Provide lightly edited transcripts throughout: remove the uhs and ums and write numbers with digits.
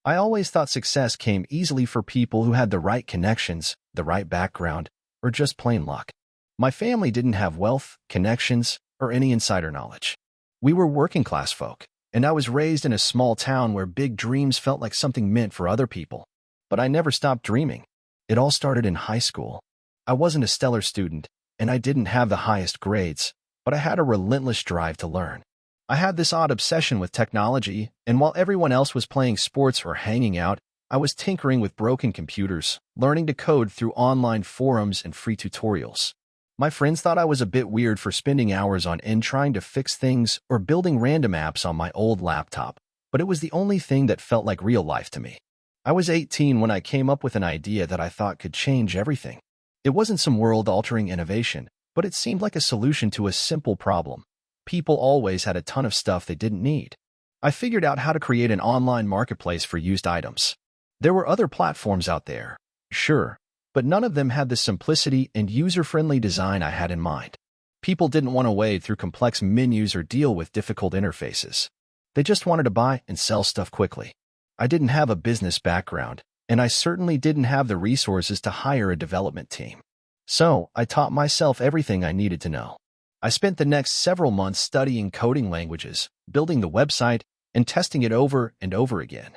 I always thought success came easily for people who had the right connections, the right background, or just plain luck. My family didn't have wealth, connections, or any insider knowledge. We were working-class folk, and I was raised in a small town where big dreams felt like something meant for other people. But I never stopped dreaming. It all started in high school. I wasn't a stellar student, and I didn't have the highest grades, but I had a relentless drive to learn. I had this odd obsession with technology, and while everyone else was playing sports or hanging out, I was tinkering with broken computers, learning to code through online forums and free tutorials. My friends thought I was a bit weird for spending hours on end trying to fix things or building random apps on my old laptop, but it was the only thing that felt like real life to me. I was 18 when I came up with an idea that I thought could change everything. It wasn't some world-altering innovation, but it seemed like a solution to a simple problem. People always had a ton of stuff they didn't need. I figured out how to create an online marketplace for used items. There were other platforms out there, sure, but none of them had the simplicity and user-friendly design I had in mind. People didn't want to wade through complex menus or deal with difficult interfaces. They just wanted to buy and sell stuff quickly. I didn't have a business background, and I certainly didn't have the resources to hire a development team. So I taught myself everything I needed to know. I spent the next several months studying coding languages, building the website, and testing it over and over again.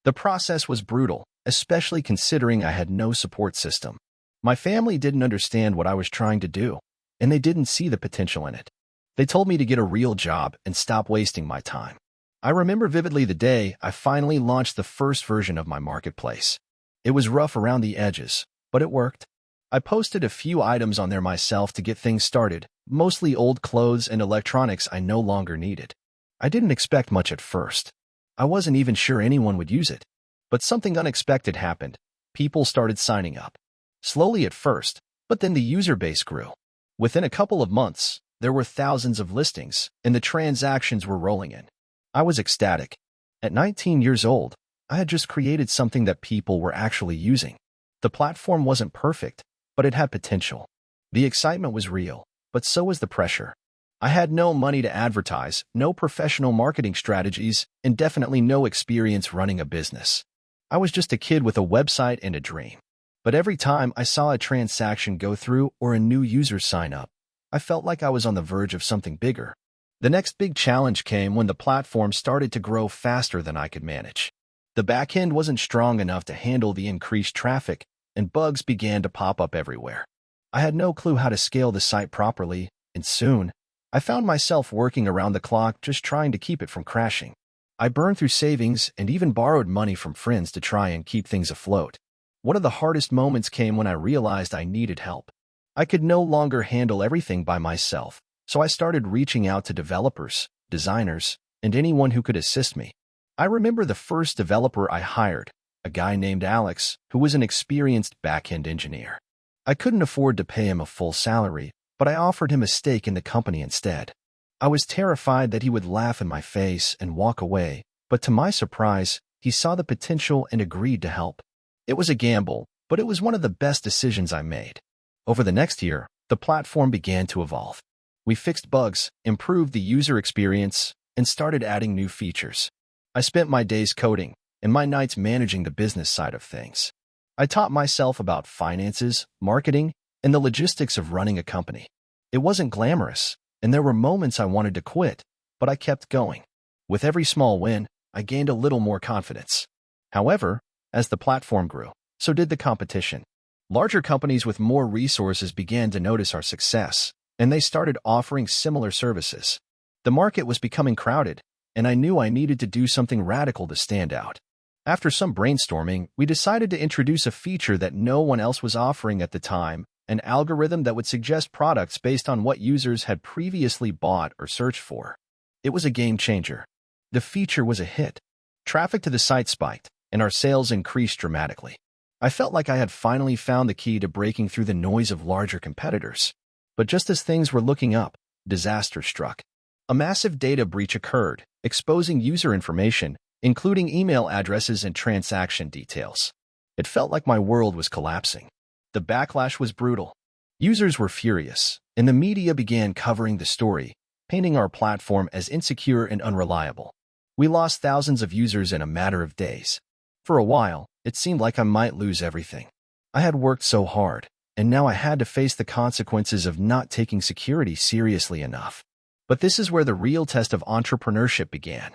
The process was brutal, especially considering I had no support system. My family didn't understand what I was trying to do, and they didn't see the potential in it. They told me to get a real job and stop wasting my time. I remember vividly the day I finally launched the first version of my marketplace. It was rough around the edges, but it worked. I posted a few items on there myself to get things started, mostly old clothes and electronics I no longer needed. I didn't expect much at first. I wasn't even sure anyone would use it. But something unexpected happened. People started signing up. Slowly at first, but then the user base grew. Within a couple of months, there were thousands of listings, and the transactions were rolling in. I was ecstatic. At 19 years old, I had just created something that people were actually using. The platform wasn't perfect, but it had potential. The excitement was real, but so was the pressure. I had no money to advertise, no professional marketing strategies, and definitely no experience running a business. I was just a kid with a website and a dream. But every time I saw a transaction go through or a new user sign up, I felt like I was on the verge of something bigger. The next big challenge came when the platform started to grow faster than I could manage. The backend wasn't strong enough to handle the increased traffic, and bugs began to pop up everywhere. I had no clue how to scale the site properly, and soon, I found myself working around the clock just trying to keep it from crashing. I burned through savings and even borrowed money from friends to try and keep things afloat. One of the hardest moments came when I realized I needed help. I could no longer handle everything by myself, so I started reaching out to developers, designers, and anyone who could assist me. I remember the first developer I hired, a guy named Alex, who was an experienced back-end engineer. I couldn't afford to pay him a full salary, but I offered him a stake in the company instead. I was terrified that he would laugh in my face and walk away, but to my surprise, he saw the potential and agreed to help. It was a gamble, but it was one of the best decisions I made. Over the next year, the platform began to evolve. We fixed bugs, improved the user experience, and started adding new features. I spent my days coding and my nights managing the business side of things. I taught myself about finances, marketing, and the logistics of running a company. It wasn't glamorous, and there were moments I wanted to quit, but I kept going. With every small win, I gained a little more confidence. However, as the platform grew, so did the competition. Larger companies with more resources began to notice our success, and they started offering similar services. The market was becoming crowded, and I knew I needed to do something radical to stand out. After some brainstorming, we decided to introduce a feature that no one else was offering at the time, an algorithm that would suggest products based on what users had previously bought or searched for. It was a game changer. The feature was a hit. Traffic to the site spiked, and our sales increased dramatically. I felt like I had finally found the key to breaking through the noise of larger competitors. But just as things were looking up, disaster struck. A massive data breach occurred, exposing user information, including email addresses and transaction details. It felt like my world was collapsing. The backlash was brutal. Users were furious, and the media began covering the story, painting our platform as insecure and unreliable. We lost thousands of users in a matter of days. For a while, it seemed like I might lose everything. I had worked so hard, and now I had to face the consequences of not taking security seriously enough. But this is where the real test of entrepreneurship began.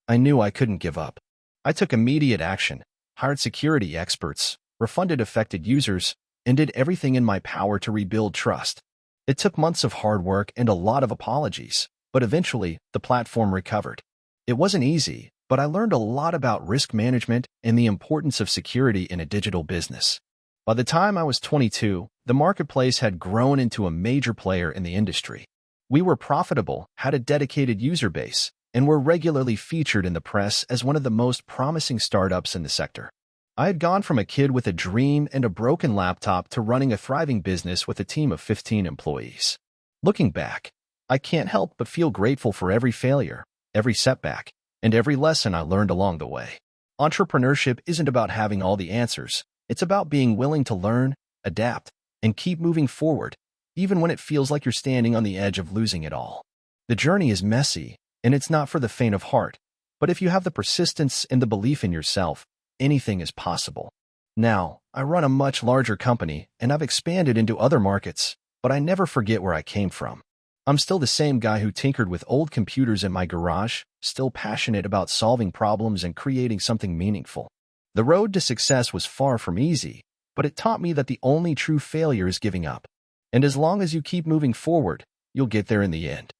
I knew I couldn't give up. I took immediate action, hired security experts, refunded affected users, and did everything in my power to rebuild trust. It took months of hard work and a lot of apologies, but eventually, the platform recovered. It wasn't easy, but I learned a lot about risk management and the importance of security in a digital business. By the time I was 22, the marketplace had grown into a major player in the industry. We were profitable, had a dedicated user base, and were regularly featured in the press as one of the most promising startups in the sector. I had gone from a kid with a dream and a broken laptop to running a thriving business with a team of 15 employees. Looking back, I can't help but feel grateful for every failure, every setback, and every lesson I learned along the way. Entrepreneurship isn't about having all the answers. It's about being willing to learn, adapt, and keep moving forward, even when it feels like you're standing on the edge of losing it all. The journey is messy, and it's not for the faint of heart, but if you have the persistence and the belief in yourself, anything is possible. Now, I run a much larger company, and I've expanded into other markets, but I never forget where I came from. I'm still the same guy who tinkered with old computers in my garage, still passionate about solving problems and creating something meaningful. The road to success was far from easy, but it taught me that the only true failure is giving up. And as long as you keep moving forward, you'll get there in the end.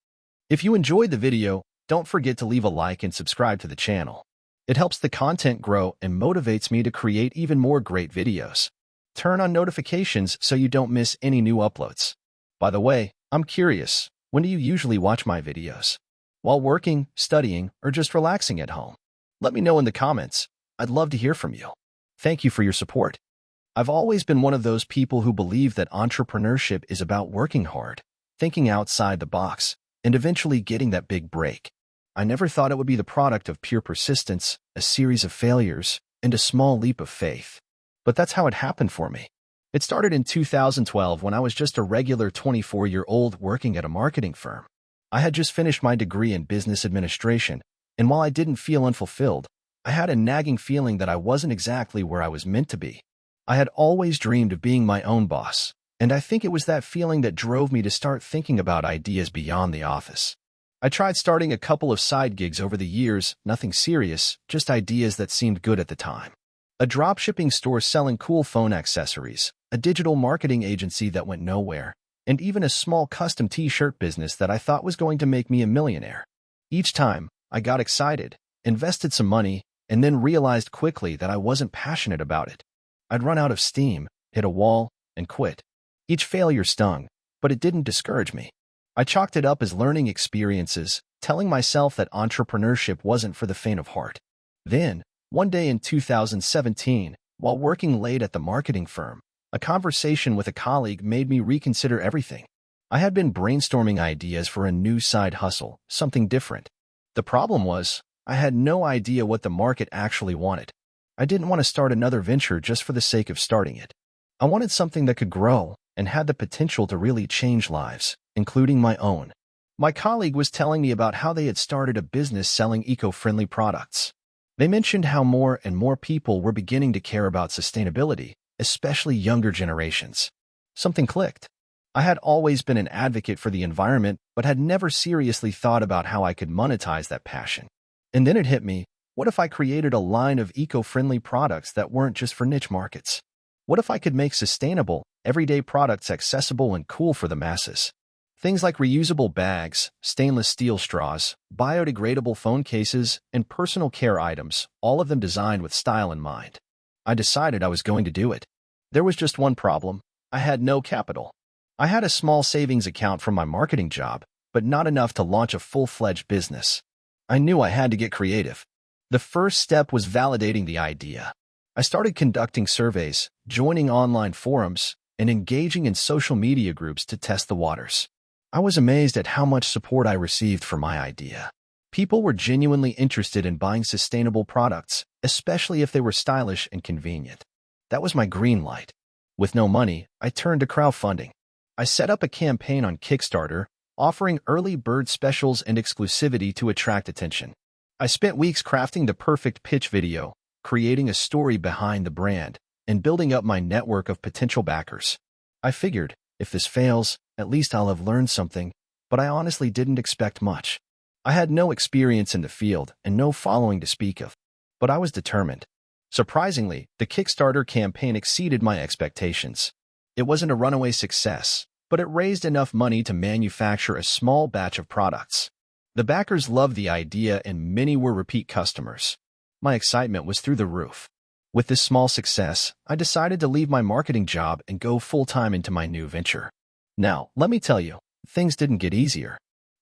If you enjoyed the video, don't forget to leave a like and subscribe to the channel. It helps the content grow and motivates me to create even more great videos. Turn on notifications so you don't miss any new uploads. By the way, I'm curious, when do you usually watch my videos? While working, studying, or just relaxing at home? Let me know in the comments. I'd love to hear from you. Thank you for your support. I've always been one of those people who believe that entrepreneurship is about working hard, thinking outside the box, and eventually getting that big break. I never thought it would be the product of pure persistence, a series of failures, and a small leap of faith. But that's how it happened for me. It started in 2012 when I was just a regular 24-year-old working at a marketing firm. I had just finished my degree in business administration, and while I didn't feel unfulfilled, I had a nagging feeling that I wasn't exactly where I was meant to be. I had always dreamed of being my own boss, and I think it was that feeling that drove me to start thinking about ideas beyond the office. I tried starting a couple of side gigs over the years, nothing serious, just ideas that seemed good at the time. A dropshipping store selling cool phone accessories, a digital marketing agency that went nowhere, and even a small custom t-shirt business that I thought was going to make me a millionaire. Each time, I got excited, invested some money, and then realized quickly that I wasn't passionate about it. I'd run out of steam, hit a wall, and quit. Each failure stung, but it didn't discourage me. I chalked it up as learning experiences, telling myself that entrepreneurship wasn't for the faint of heart. Then, one day in 2017, while working late at the marketing firm, a conversation with a colleague made me reconsider everything. I had been brainstorming ideas for a new side hustle, something different. The problem was, I had no idea what the market actually wanted. I didn't want to start another venture just for the sake of starting it. I wanted something that could grow and had the potential to really change lives, including my own. My colleague was telling me about how they had started a business selling eco-friendly products. They mentioned how more and more people were beginning to care about sustainability, especially younger generations. Something clicked. I had always been an advocate for the environment, but had never seriously thought about how I could monetize that passion. And then it hit me, what if I created a line of eco-friendly products that weren't just for niche markets? What if I could make sustainable, everyday products accessible and cool for the masses? Things like reusable bags, stainless steel straws, biodegradable phone cases, and personal care items, all of them designed with style in mind. I decided I was going to do it. There was just one problem. I had no capital. I had a small savings account from my marketing job, but not enough to launch a full-fledged business. I knew I had to get creative. The first step was validating the idea. I started conducting surveys, joining online forums, and engaging in social media groups to test the waters. I was amazed at how much support I received for my idea. People were genuinely interested in buying sustainable products, especially if they were stylish and convenient. That was my green light. With no money, I turned to crowdfunding. I set up a campaign on Kickstarter, offering early bird specials and exclusivity to attract attention. I spent weeks crafting the perfect pitch video, creating a story behind the brand, and building up my network of potential backers. I figured, if this fails, at least I'll have learned something, but I honestly didn't expect much. I had no experience in the field and no following to speak of, but I was determined. Surprisingly, the Kickstarter campaign exceeded my expectations. It wasn't a runaway success, but it raised enough money to manufacture a small batch of products. The backers loved the idea and many were repeat customers. My excitement was through the roof. With this small success, I decided to leave my marketing job and go full-time into my new venture. Now, let me tell you, things didn't get easier.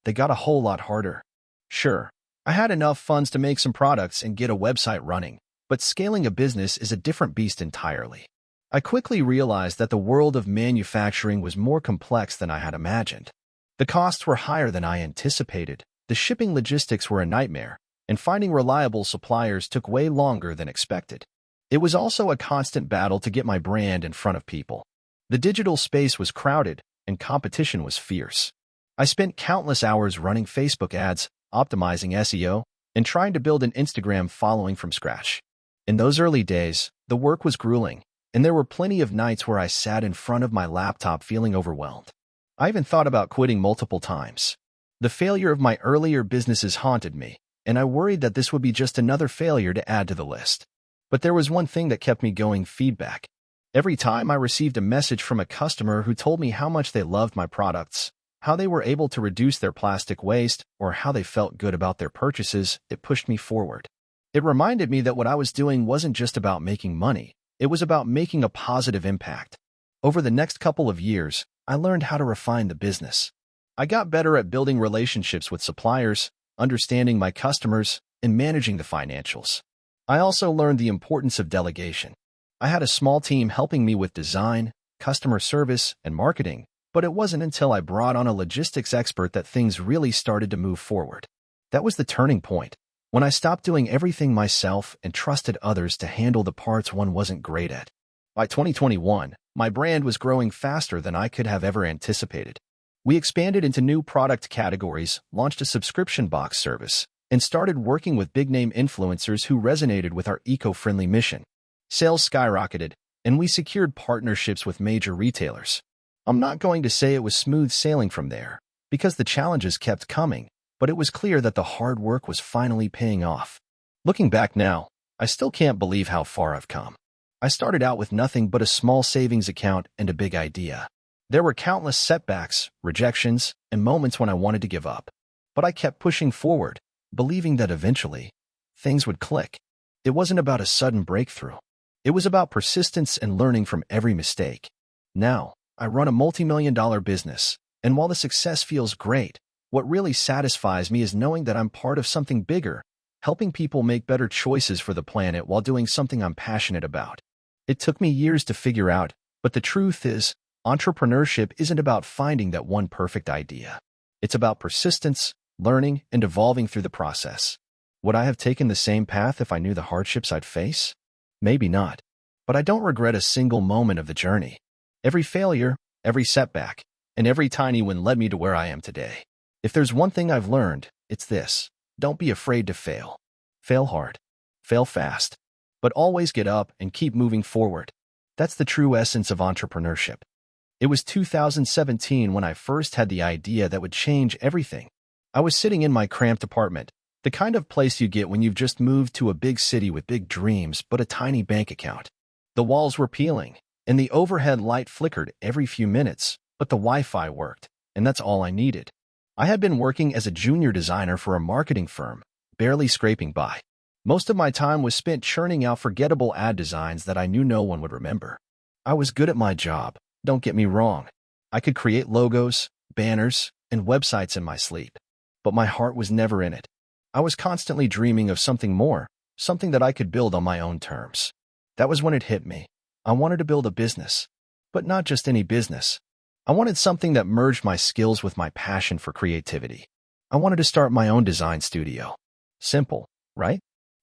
They got a whole lot harder. Sure, I had enough funds to make some products and get a website running, but scaling a business is a different beast entirely. I quickly realized that the world of manufacturing was more complex than I had imagined. The costs were higher than I anticipated, the shipping logistics were a nightmare, and finding reliable suppliers took way longer than expected. It was also a constant battle to get my brand in front of people. The digital space was crowded, and competition was fierce. I spent countless hours running Facebook ads, optimizing SEO, and trying to build an Instagram following from scratch. In those early days, the work was grueling, and there were plenty of nights where I sat in front of my laptop feeling overwhelmed. I even thought about quitting multiple times. The failure of my earlier businesses haunted me, and I worried that this would be just another failure to add to the list. But there was one thing that kept me going: feedback. Every time I received a message from a customer who told me how much they loved my products, how they were able to reduce their plastic waste, or how they felt good about their purchases, it pushed me forward. It reminded me that what I was doing wasn't just about making money, it was about making a positive impact. Over the next couple of years, I learned how to refine the business. I got better at building relationships with suppliers, understanding my customers, and managing the financials. I also learned the importance of delegation. I had a small team helping me with design, customer service, and marketing, but it wasn't until I brought on a logistics expert that things really started to move forward. That was the turning point, when I stopped doing everything myself and trusted others to handle the parts one wasn't great at. By 2021, my brand was growing faster than I could have ever anticipated. We expanded into new product categories, launched a subscription box service, and started working with big-name influencers who resonated with our eco-friendly mission. Sales skyrocketed, and we secured partnerships with major retailers. I'm not going to say it was smooth sailing from there, because the challenges kept coming, but it was clear that the hard work was finally paying off. Looking back now, I still can't believe how far I've come. I started out with nothing but a small savings account and a big idea. There were countless setbacks, rejections, and moments when I wanted to give up. But I kept pushing forward, believing that eventually, things would click. It wasn't about a sudden breakthrough. It was about persistence and learning from every mistake. Now, I run a multi-million-dollar business, and while the success feels great, what really satisfies me is knowing that I'm part of something bigger, helping people make better choices for the planet while doing something I'm passionate about. It took me years to figure out, but the truth is, entrepreneurship isn't about finding that one perfect idea. It's about persistence, learning, and evolving through the process. Would I have taken the same path if I knew the hardships I'd face? Maybe not. But I don't regret a single moment of the journey. Every failure, every setback, and every tiny win led me to where I am today. If there's one thing I've learned, it's this: don't be afraid to fail. Fail hard. Fail fast. But always get up and keep moving forward. That's the true essence of entrepreneurship. It was 2017 when I first had the idea that would change everything. I was sitting in my cramped apartment, the kind of place you get when you've just moved to a big city with big dreams but a tiny bank account. The walls were peeling, and the overhead light flickered every few minutes, but the Wi-Fi worked, and that's all I needed. I had been working as a junior designer for a marketing firm, barely scraping by. Most of my time was spent churning out forgettable ad designs that I knew no one would remember. I was good at my job, don't get me wrong. I could create logos, banners, and websites in my sleep. But my heart was never in it. I was constantly dreaming of something more, something that I could build on my own terms. That was when it hit me. I wanted to build a business. But not just any business. I wanted something that merged my skills with my passion for creativity. I wanted to start my own design studio. Simple, right?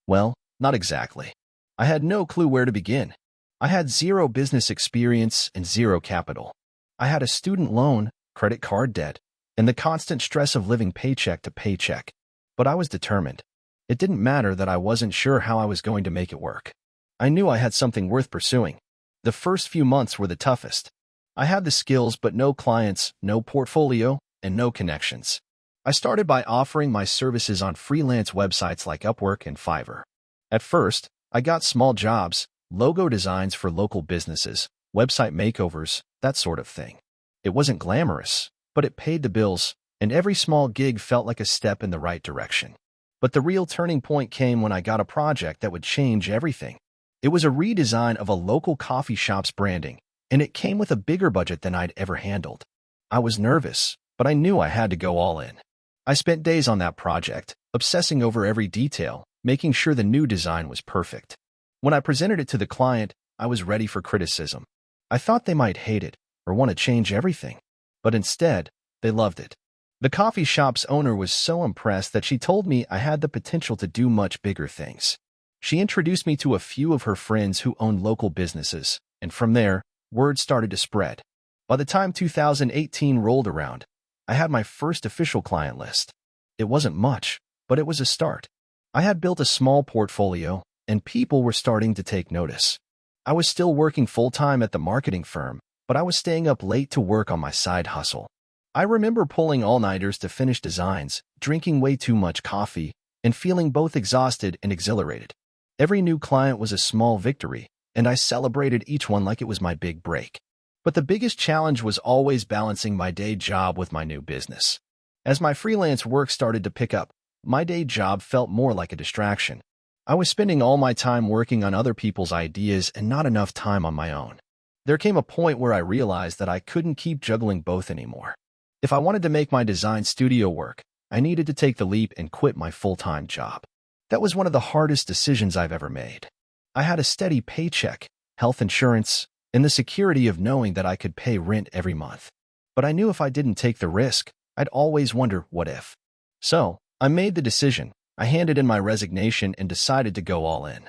Well, not exactly. I had no clue where to begin. I had zero business experience and zero capital. I had a student loan, credit card debt, and the constant stress of living paycheck to paycheck. But I was determined. It didn't matter that I wasn't sure how I was going to make it work. I knew I had something worth pursuing. The first few months were the toughest. I had the skills but no clients, no portfolio, and no connections. I started by offering my services on freelance websites like Upwork and Fiverr. At first, I got small jobs, logo designs for local businesses, website makeovers, that sort of thing. It wasn't glamorous, but it paid the bills, and every small gig felt like a step in the right direction. But the real turning point came when I got a project that would change everything. It was a redesign of a local coffee shop's branding, and it came with a bigger budget than I'd ever handled. I was nervous, but I knew I had to go all in. I spent days on that project, obsessing over every detail, making sure the new design was perfect. When I presented it to the client, I was ready for criticism. I thought they might hate it or want to change everything, but instead, they loved it. The coffee shop's owner was so impressed that she told me I had the potential to do much bigger things. She introduced me to a few of her friends who owned local businesses, and from there, word started to spread. By the time 2018 rolled around, I had my first official client list. It wasn't much, but it was a start. I had built a small portfolio, and people were starting to take notice. I was still working full-time at the marketing firm, but I was staying up late to work on my side hustle. I remember pulling all-nighters to finish designs, drinking way too much coffee, and feeling both exhausted and exhilarated. Every new client was a small victory, and I celebrated each one like it was my big break. But the biggest challenge was always balancing my day job with my new business. As my freelance work started to pick up, my day job felt more like a distraction. I was spending all my time working on other people's ideas and not enough time on my own. There came a point where I realized that I couldn't keep juggling both anymore. If I wanted to make my design studio work, I needed to take the leap and quit my full-time job. That was one of the hardest decisions I've ever made. I had a steady paycheck, health insurance, and the security of knowing that I could pay rent every month. But I knew if I didn't take the risk, I'd always wonder what if. So, I made the decision. I handed in my resignation and decided to go all in.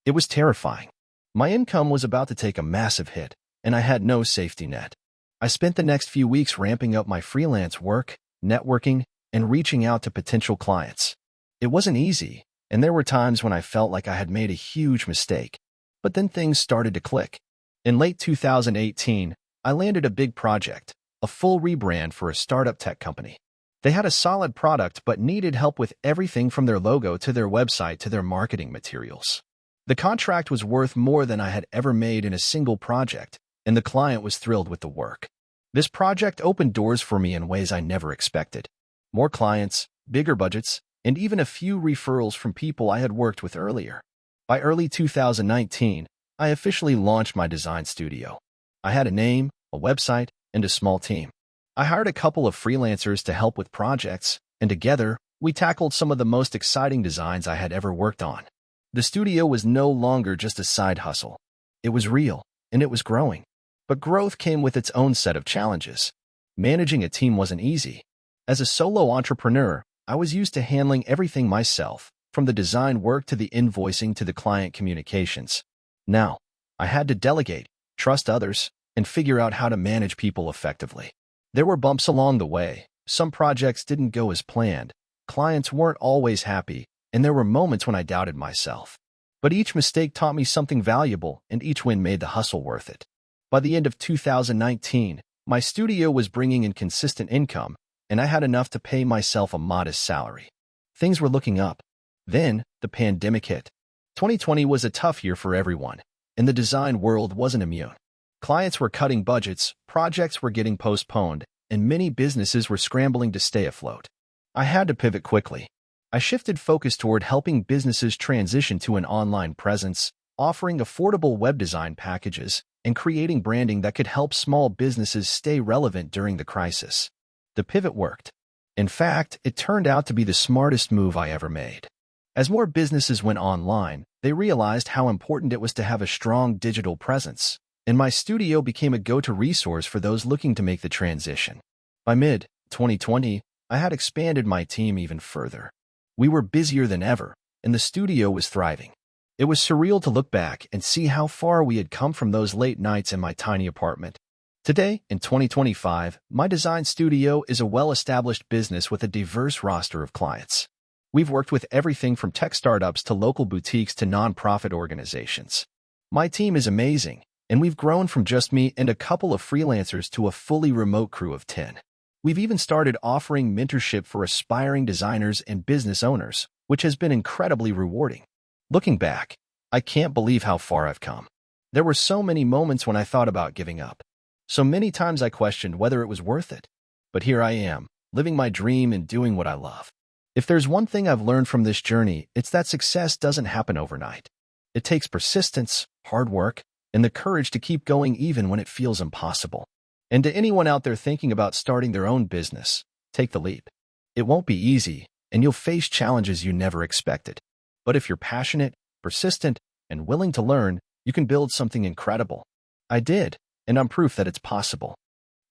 It was terrifying. My income was about to take a massive hit, and I had no safety net. I spent the next few weeks ramping up my freelance work, networking, and reaching out to potential clients. It wasn't easy, and there were times when I felt like I had made a huge mistake. But then things started to click. In late 2018, I landed a big project, a full rebrand for a startup tech company. They had a solid product but needed help with everything from their logo to their website to their marketing materials. The contract was worth more than I had ever made in a single project, and the client was thrilled with the work. This project opened doors for me in ways I never expected. More clients, bigger budgets, and even a few referrals from people I had worked with earlier. By early 2019, I officially launched my design studio. I had a name, a website, and a small team. I hired a couple of freelancers to help with projects, and together, we tackled some of the most exciting designs I had ever worked on. The studio was no longer just a side hustle. It was real, and it was growing. But growth came with its own set of challenges. Managing a team wasn't easy. As a solo entrepreneur, I was used to handling everything myself, from the design work to the invoicing to the client communications. Now, I had to delegate, trust others, and figure out how to manage people effectively. There were bumps along the way. Some projects didn't go as planned, clients weren't always happy, and there were moments when I doubted myself. But each mistake taught me something valuable, and each win made the hustle worth it. By the end of 2019, my studio was bringing in consistent income, and I had enough to pay myself a modest salary. Things were looking up. Then, the pandemic hit. 2020 was a tough year for everyone, and the design world wasn't immune. Clients were cutting budgets, projects were getting postponed, and many businesses were scrambling to stay afloat. I had to pivot quickly. I shifted focus toward helping businesses transition to an online presence, offering affordable web design packages, and creating branding that could help small businesses stay relevant during the crisis. The pivot worked. In fact, it turned out to be the smartest move I ever made. As more businesses went online, they realized how important it was to have a strong digital presence, and my studio became a go-to resource for those looking to make the transition. By mid-2020, I had expanded my team even further. We were busier than ever, and the studio was thriving. It was surreal to look back and see how far we had come from those late nights in my tiny apartment. Today, in 2025, my design studio is a well-established business with a diverse roster of clients. We've worked with everything from tech startups to local boutiques to nonprofit organizations. My team is amazing, and we've grown from just me and a couple of freelancers to a fully remote crew of 10. We've even started offering mentorship for aspiring designers and business owners, which has been incredibly rewarding. Looking back, I can't believe how far I've come. There were so many moments when I thought about giving up. So many times I questioned whether it was worth it. But here I am, living my dream and doing what I love. If there's one thing I've learned from this journey, it's that success doesn't happen overnight. It takes persistence, hard work, and the courage to keep going even when it feels impossible. And to anyone out there thinking about starting their own business, take the leap. It won't be easy, and you'll face challenges you never expected. But if you're passionate, persistent, and willing to learn, you can build something incredible. I did, and I'm proof that it's possible.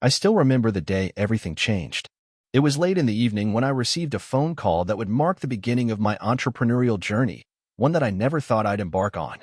I still remember the day everything changed. It was late in the evening when I received a phone call that would mark the beginning of my entrepreneurial journey, one that I never thought I'd embark on.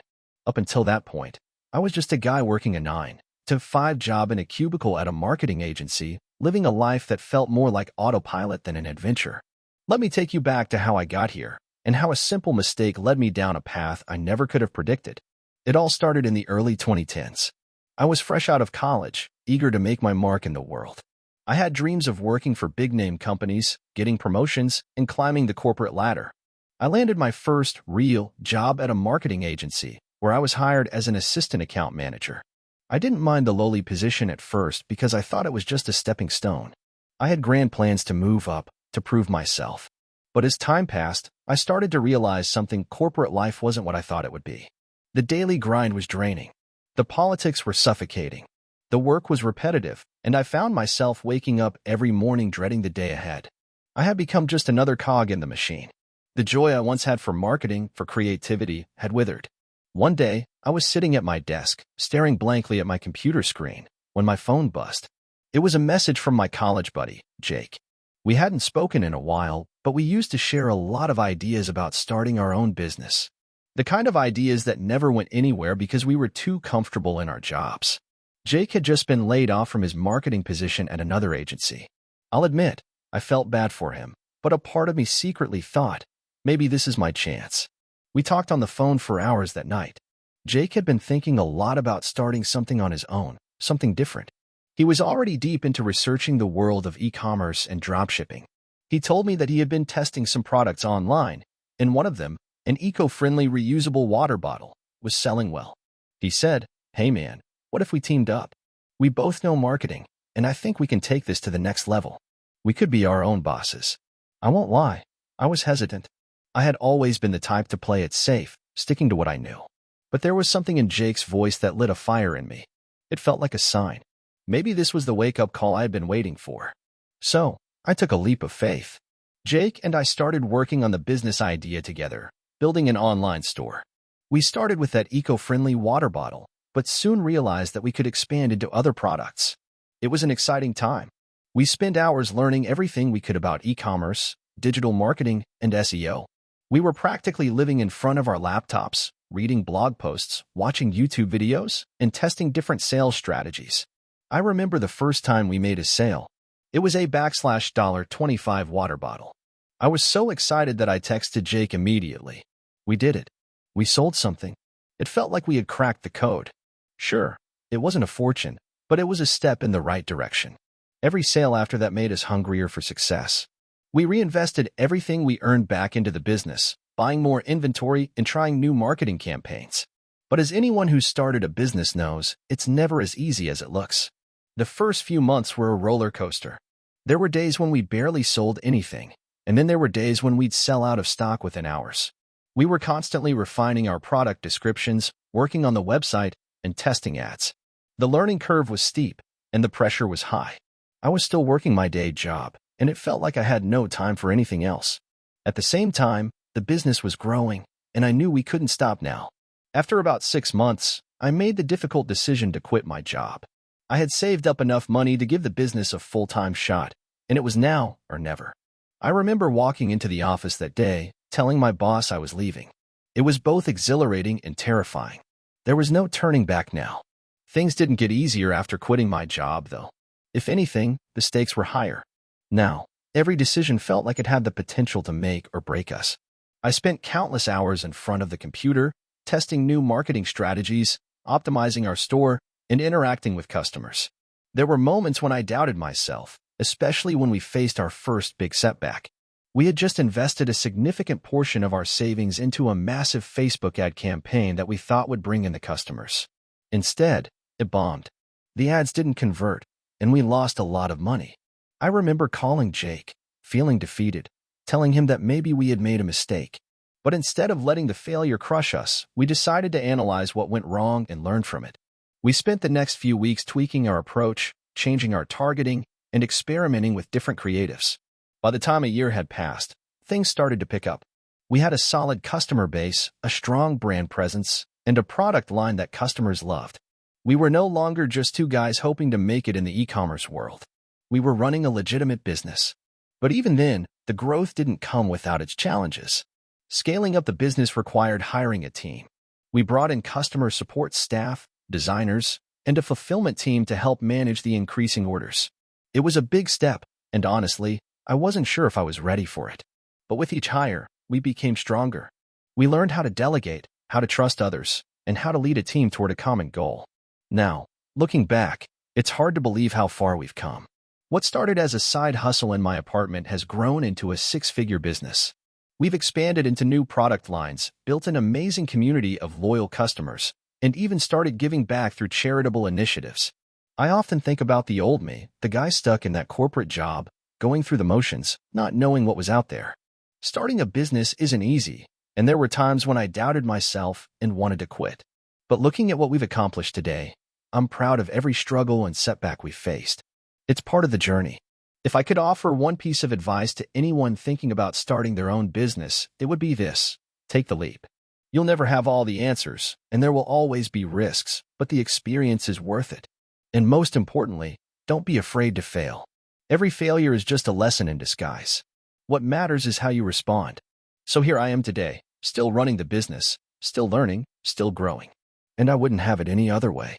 Up until that point, I was just a guy working a 9-to-5 job in a cubicle at a marketing agency, living a life that felt more like autopilot than an adventure. Let me take you back to how I got here, and how a simple mistake led me down a path I never could have predicted. It all started in the early 2010s. I was fresh out of college, eager to make my mark in the world. I had dreams of working for big-name companies, getting promotions, and climbing the corporate ladder. I landed my first real job at a marketing agency, where I was hired as an assistant account manager. I didn't mind the lowly position at first because I thought it was just a stepping stone. I had grand plans to move up, to prove myself. But as time passed, I started to realize something: corporate life wasn't what I thought it would be. The daily grind was draining. The politics were suffocating. The work was repetitive, and I found myself waking up every morning dreading the day ahead. I had become just another cog in the machine. The joy I once had for marketing, for creativity, had withered. One day, I was sitting at my desk, staring blankly at my computer screen, when my phone buzzed. It was a message from my college buddy, Jake. We hadn't spoken in a while, but we used to share a lot of ideas about starting our own business. The kind of ideas that never went anywhere because we were too comfortable in our jobs. Jake had just been laid off from his marketing position at another agency. I'll admit, I felt bad for him, but a part of me secretly thought, maybe this is my chance. We talked on the phone for hours that night. Jake had been thinking a lot about starting something on his own, something different. He was already deep into researching the world of e-commerce and dropshipping. He told me that he had been testing some products online, and one of them, an eco-friendly reusable water bottle, was selling well. He said, "Hey man, what if we teamed up? We both know marketing, and I think we can take this to the next level. We could be our own bosses." I won't lie, I was hesitant. I had always been the type to play it safe, sticking to what I knew. But there was something in Jake's voice that lit a fire in me. It felt like a sign. Maybe this was the wake-up call I had been waiting for. So, I took a leap of faith. Jake and I started working on the business idea together, building an online store. We started with that eco-friendly water bottle, but soon realized that we could expand into other products. It was an exciting time. We spent hours learning everything we could about e-commerce, digital marketing, and SEO. We were practically living in front of our laptops, reading blog posts, watching YouTube videos, and testing different sales strategies. I remember the first time we made a sale. It was a $25 water bottle. I was so excited that I texted Jake immediately. We did it. We sold something. It felt like we had cracked the code. Sure, it wasn't a fortune, but it was a step in the right direction. Every sale after that made us hungrier for success. We reinvested everything we earned back into the business, buying more inventory and trying new marketing campaigns. But as anyone who's started a business knows, it's never as easy as it looks. The first few months were a roller coaster. There were days when we barely sold anything, and then there were days when we'd sell out of stock within hours. We were constantly refining our product descriptions, working on the website, and testing ads. The learning curve was steep, and the pressure was high. I was still working my day job, and it felt like I had no time for anything else. At the same time, the business was growing, and I knew we couldn't stop now. After about 6 months, I made the difficult decision to quit my job. I had saved up enough money to give the business a full-time shot, and it was now or never. I remember walking into the office that day, telling my boss I was leaving. It was both exhilarating and terrifying. There was no turning back now. Things didn't get easier after quitting my job, though. If anything, the stakes were higher. Now, Every decision felt like it had the potential to make or break us. I spent countless hours in front of the computer, testing new marketing strategies, optimizing our store, and interacting with customers. There were moments when I doubted myself, especially when we faced our first big setback. We had just invested a significant portion of our savings into a massive Facebook ad campaign that we thought would bring in the customers. Instead, it bombed. The ads didn't convert, and we lost a lot of money. I remember calling Jake, feeling defeated, telling him that maybe we had made a mistake. But instead of letting the failure crush us, we decided to analyze what went wrong and learn from it. We spent the next few weeks tweaking our approach, changing our targeting, and experimenting with different creatives. By the time a year had passed, things started to pick up. We had a solid customer base, a strong brand presence, and a product line that customers loved. We were no longer just two guys hoping to make it in the e-commerce world. We were running a legitimate business. But even then, the growth didn't come without its challenges. Scaling up the business required hiring a team. We brought in customer support staff, designers, and a fulfillment team to help manage the increasing orders. It was a big step, and honestly, I wasn't sure if I was ready for it. But with each hire, we became stronger. We learned how to delegate, how to trust others, and how to lead a team toward a common goal. Now, looking back, it's hard to believe how far we've come. What started as a side hustle in my apartment has grown into a six-figure business. We've expanded into new product lines, built an amazing community of loyal customers, and even started giving back through charitable initiatives. I often think about the old me, the guy stuck in that corporate job, going through the motions, not knowing what was out there. Starting a business isn't easy, and there were times when I doubted myself and wanted to quit. But looking at what we've accomplished today, I'm proud of every struggle and setback we've faced. It's part of the journey. If I could offer one piece of advice to anyone thinking about starting their own business, it would be this: take the leap. You'll never have all the answers, and there will always be risks, but the experience is worth it. And most importantly, don't be afraid to fail. Every failure is just a lesson in disguise. What matters is how you respond. So here I am today, still running the business, still learning, still growing. And I wouldn't have it any other way.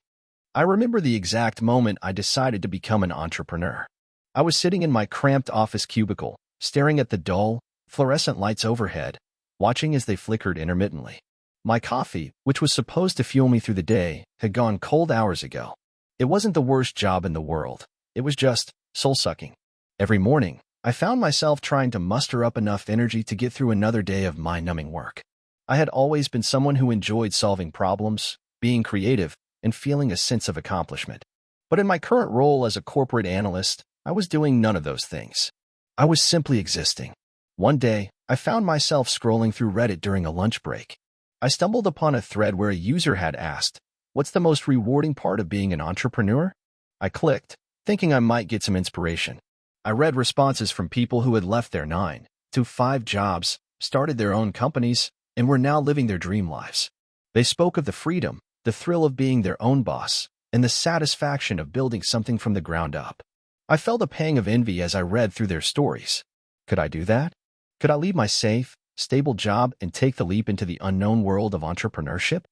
I remember the exact moment I decided to become an entrepreneur. I was sitting in my cramped office cubicle, staring at the dull, fluorescent lights overhead, watching as they flickered intermittently. My coffee, which was supposed to fuel me through the day, had gone cold hours ago. It wasn't the worst job in the world. It was just soul-sucking. Every morning, I found myself trying to muster up enough energy to get through another day of mind-numbing work. I had always been someone who enjoyed solving problems, being creative, and feeling a sense of accomplishment. But in my current role as a corporate analyst, I was doing none of those things. I was simply existing. One day, I found myself scrolling through Reddit during a lunch break. I stumbled upon a thread where a user had asked, "What's the most rewarding part of being an entrepreneur?" I clicked, thinking I might get some inspiration. I read responses from people who had left their 9 to 5 jobs, started their own companies, and were now living their dream lives. They spoke of the freedom, the thrill of being their own boss, and the satisfaction of building something from the ground up. I felt a pang of envy as I read through their stories. Could I do that? Could I leave my safe, stable job and take the leap into the unknown world of entrepreneurship?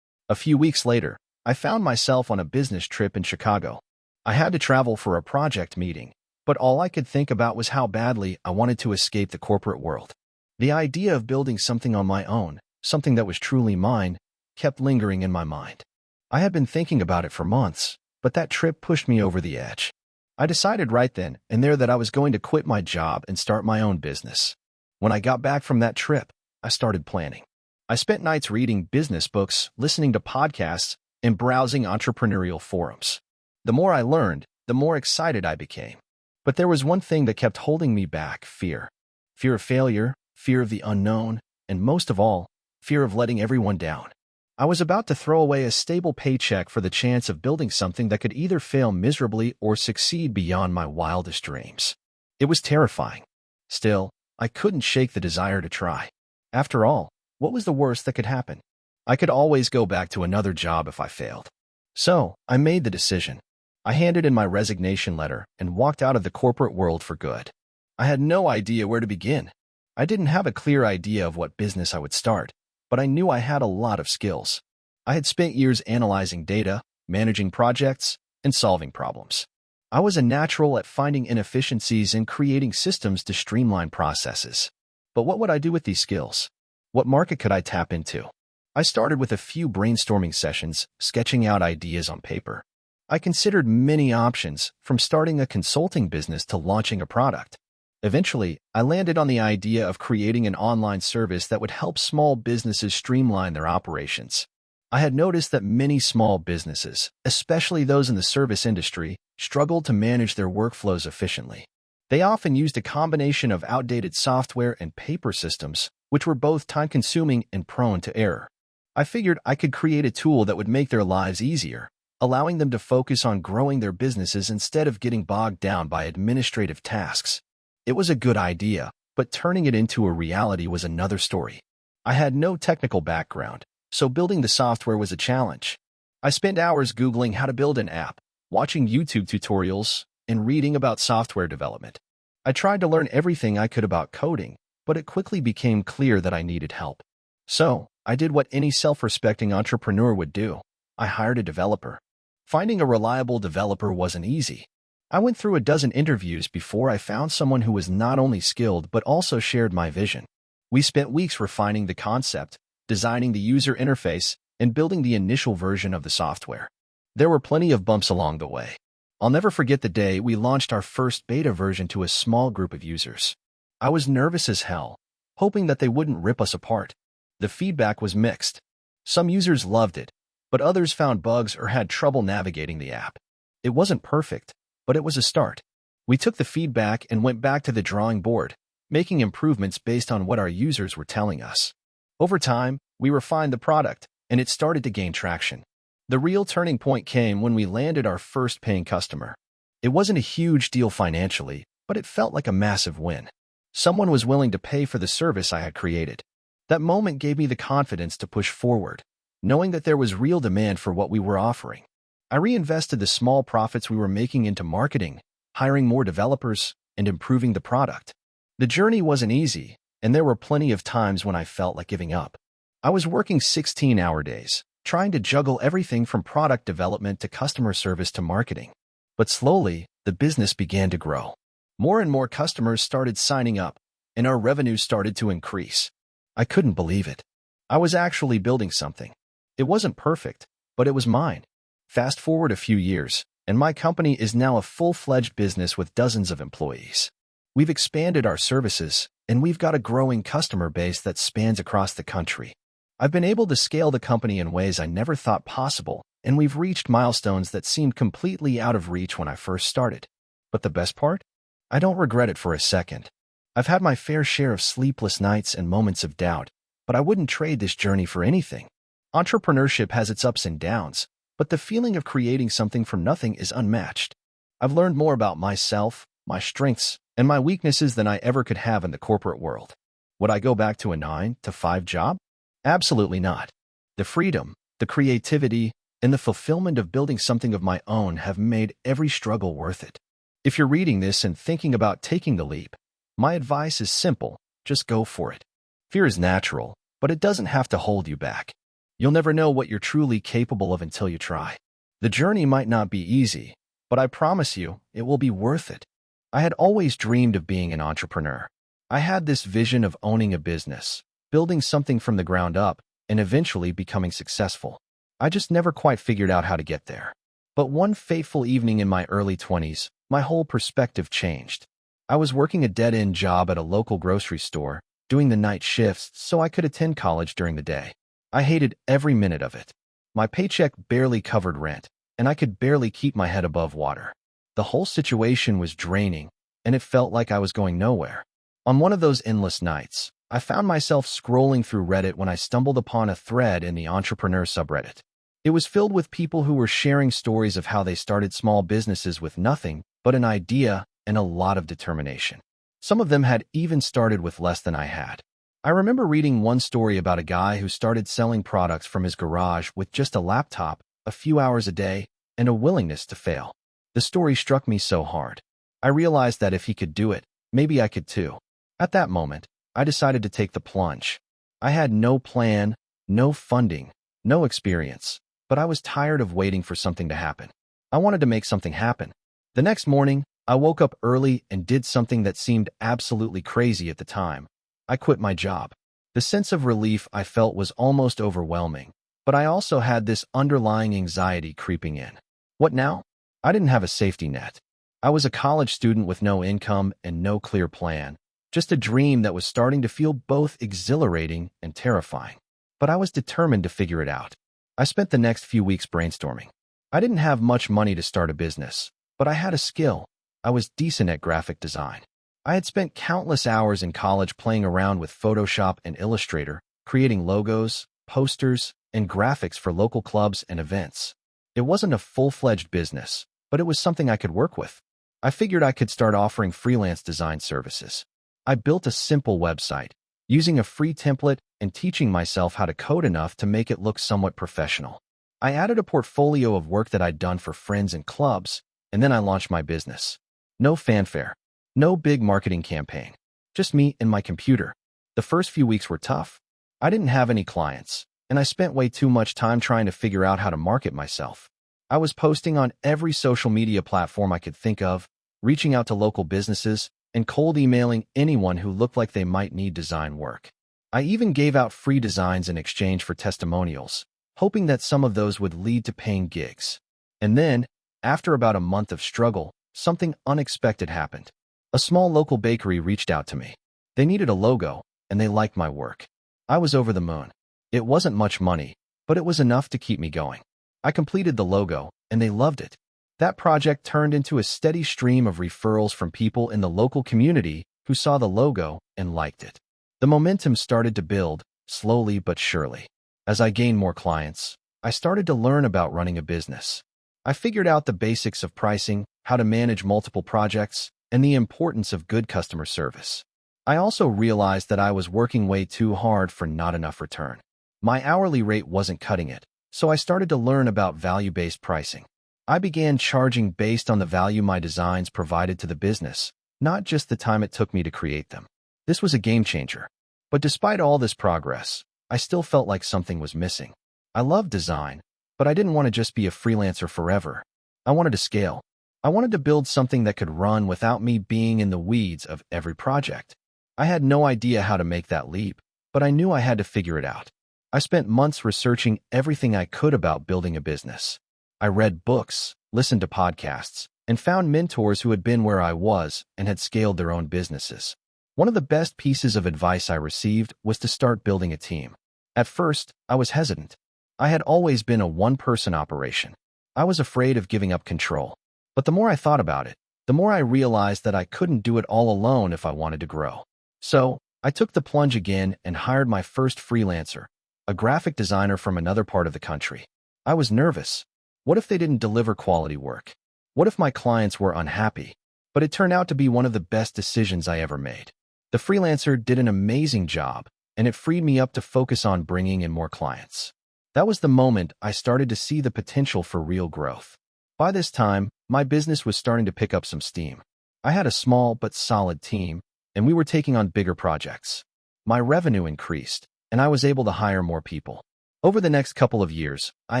A few weeks later, I found myself on a business trip in Chicago. I had to travel for a project meeting, but all I could think about was how badly I wanted to escape the corporate world. The idea of building something on my own, something that was truly mine, kept lingering in my mind. I had been thinking about it for months, but that trip pushed me over the edge. I decided right then and there that I was going to quit my job and start my own business. When I got back from that trip, I started planning. I spent nights reading business books, listening to podcasts, and browsing entrepreneurial forums. The more I learned, the more excited I became. But there was one thing that kept holding me back: fear. Fear of failure, fear of the unknown, and most of all, fear of letting everyone down. I was about to throw away a stable paycheck for the chance of building something that could either fail miserably or succeed beyond my wildest dreams. It was terrifying. Still, I couldn't shake the desire to try. After all, what was the worst that could happen? I could always go back to another job if I failed. So, I made the decision. I handed in my resignation letter and walked out of the corporate world for good. I had no idea where to begin. I didn't have a clear idea of what business I would start, but I knew I had a lot of skills. I had spent years analyzing data, managing projects, and solving problems. I was a natural at finding inefficiencies and creating systems to streamline processes. But what would I do with these skills? What market could I tap into? I started with a few brainstorming sessions, sketching out ideas on paper. I considered many options, from starting a consulting business to launching a product. Eventually, I landed on the idea of creating an online service that would help small businesses streamline their operations. I had noticed that many small businesses, especially those in the service industry, struggled to manage their workflows efficiently. They often used a combination of outdated software and paper systems, which were both time-consuming and prone to error. I figured I could create a tool that would make their lives easier, allowing them to focus on growing their businesses instead of getting bogged down by administrative tasks. It was a good idea, but turning it into a reality was another story. I had no technical background, so building the software was a challenge. I spent hours Googling how to build an app, watching YouTube tutorials, and reading about software development. I tried to learn everything I could about coding, but it quickly became clear that I needed help. So, I did what any self-respecting entrepreneur would do. I hired a developer. Finding a reliable developer wasn't easy. I went through a dozen interviews before I found someone who was not only skilled but also shared my vision. We spent weeks refining the concept, designing the user interface, and building the initial version of the software. There were plenty of bumps along the way. I'll never forget the day we launched our first beta version to a small group of users. I was nervous as hell, hoping that they wouldn't rip us apart. The feedback was mixed. Some users loved it, but others found bugs or had trouble navigating the app. It wasn't perfect, but it was a start. We took the feedback and went back to the drawing board, making improvements based on what our users were telling us. Over time, we refined the product, and it started to gain traction. The real turning point came when we landed our first paying customer. It wasn't a huge deal financially, but it felt like a massive win. Someone was willing to pay for the service I had created. That moment gave me the confidence to push forward, knowing that there was real demand for what we were offering. I reinvested the small profits we were making into marketing, hiring more developers, and improving the product. The journey wasn't easy, and there were plenty of times when I felt like giving up. I was working 16-hour days, trying to juggle everything from product development to customer service to marketing. But slowly, the business began to grow. More and more customers started signing up, and our revenue started to increase. I couldn't believe it. I was actually building something. It wasn't perfect, but it was mine. Fast forward a few years, and my company is now a full-fledged business with dozens of employees. We've expanded our services, and we've got a growing customer base that spans across the country. I've been able to scale the company in ways I never thought possible, and we've reached milestones that seemed completely out of reach when I first started. But the best part? I don't regret it for a second. I've had my fair share of sleepless nights and moments of doubt, but I wouldn't trade this journey for anything. Entrepreneurship has its ups and downs, but the feeling of creating something from nothing is unmatched. I've learned more about myself, my strengths, and my weaknesses than I ever could have in the corporate world. Would I go back to a 9-to-5 job? Absolutely not. The freedom, the creativity, and the fulfillment of building something of my own have made every struggle worth it. If you're reading this and thinking about taking the leap, my advice is simple: just go for it. Fear is natural, but it doesn't have to hold you back. You'll never know what you're truly capable of until you try. The journey might not be easy, but I promise you, it will be worth it. I had always dreamed of being an entrepreneur. I had this vision of owning a business, building something from the ground up, and eventually becoming successful. I just never quite figured out how to get there. But one fateful evening in my early 20s, my whole perspective changed. I was working a dead-end job at a local grocery store, doing the night shifts so I could attend college during the day. I hated every minute of it. My paycheck barely covered rent, and I could barely keep my head above water. The whole situation was draining, and it felt like I was going nowhere. On one of those endless nights, I found myself scrolling through Reddit when I stumbled upon a thread in the Entrepreneur subreddit. It was filled with people who were sharing stories of how they started small businesses with nothing but an idea and a lot of determination. Some of them had even started with less than I had. I remember reading one story about a guy who started selling products from his garage with just a laptop, a few hours a day, and a willingness to fail. The story struck me so hard. I realized that if he could do it, maybe I could too. At that moment, I decided to take the plunge. I had no plan, no funding, no experience, but I was tired of waiting for something to happen. I wanted to make something happen. The next morning, I woke up early and did something that seemed absolutely crazy at the time. I quit my job. The sense of relief I felt was almost overwhelming, but I also had this underlying anxiety creeping in. What now? I didn't have a safety net. I was a college student with no income and no clear plan, just a dream that was starting to feel both exhilarating and terrifying. But I was determined to figure it out. I spent the next few weeks brainstorming. I didn't have much money to start a business, but I had a skill. I was decent at graphic design. I had spent countless hours in college playing around with Photoshop and Illustrator, creating logos, posters, and graphics for local clubs and events. It wasn't a full-fledged business, but it was something I could work with. I figured I could start offering freelance design services. I built a simple website, using a free template and teaching myself how to code enough to make it look somewhat professional. I added a portfolio of work that I'd done for friends and clubs, and then I launched my business. No fanfare, no big marketing campaign, just me and my computer. The first few weeks were tough. I didn't have any clients, and I spent way too much time trying to figure out how to market myself. I was posting on every social media platform I could think of, reaching out to local businesses, and cold emailing anyone who looked like they might need design work. I even gave out free designs in exchange for testimonials, hoping that some of those would lead to paying gigs. And then, after about a month of struggle, something unexpected happened. A small local bakery reached out to me. They needed a logo, and they liked my work. I was over the moon. It wasn't much money, but it was enough to keep me going. I completed the logo, and they loved it. That project turned into a steady stream of referrals from people in the local community who saw the logo and liked it. The momentum started to build, slowly but surely. As I gained more clients, I started to learn about running a business. I figured out the basics of pricing, how to manage multiple projects, and the importance of good customer service. I also realized that I was working way too hard for not enough return. My hourly rate wasn't cutting it, so I started to learn about value-based pricing. I began charging based on the value my designs provided to the business, not just the time it took me to create them. This was a game changer. But despite all this progress, I still felt like something was missing. I loved design, but I didn't want to just be a freelancer forever. I wanted to scale. I wanted to build something that could run without me being in the weeds of every project. I had no idea how to make that leap, but I knew I had to figure it out. I spent months researching everything I could about building a business. I read books, listened to podcasts, and found mentors who had been where I was and had scaled their own businesses. One of the best pieces of advice I received was to start building a team. At first, I was hesitant. I had always been a one-person operation. I was afraid of giving up control. But the more I thought about it, the more I realized that I couldn't do it all alone if I wanted to grow. So, I took the plunge again and hired my first freelancer, a graphic designer from another part of the country. I was nervous. What if they didn't deliver quality work? What if my clients were unhappy? But it turned out to be one of the best decisions I ever made. The freelancer did an amazing job, and it freed me up to focus on bringing in more clients. That was the moment I started to see the potential for real growth. By this time, my business was starting to pick up some steam. I had a small but solid team, and we were taking on bigger projects. My revenue increased, and I was able to hire more people. Over the next couple of years, I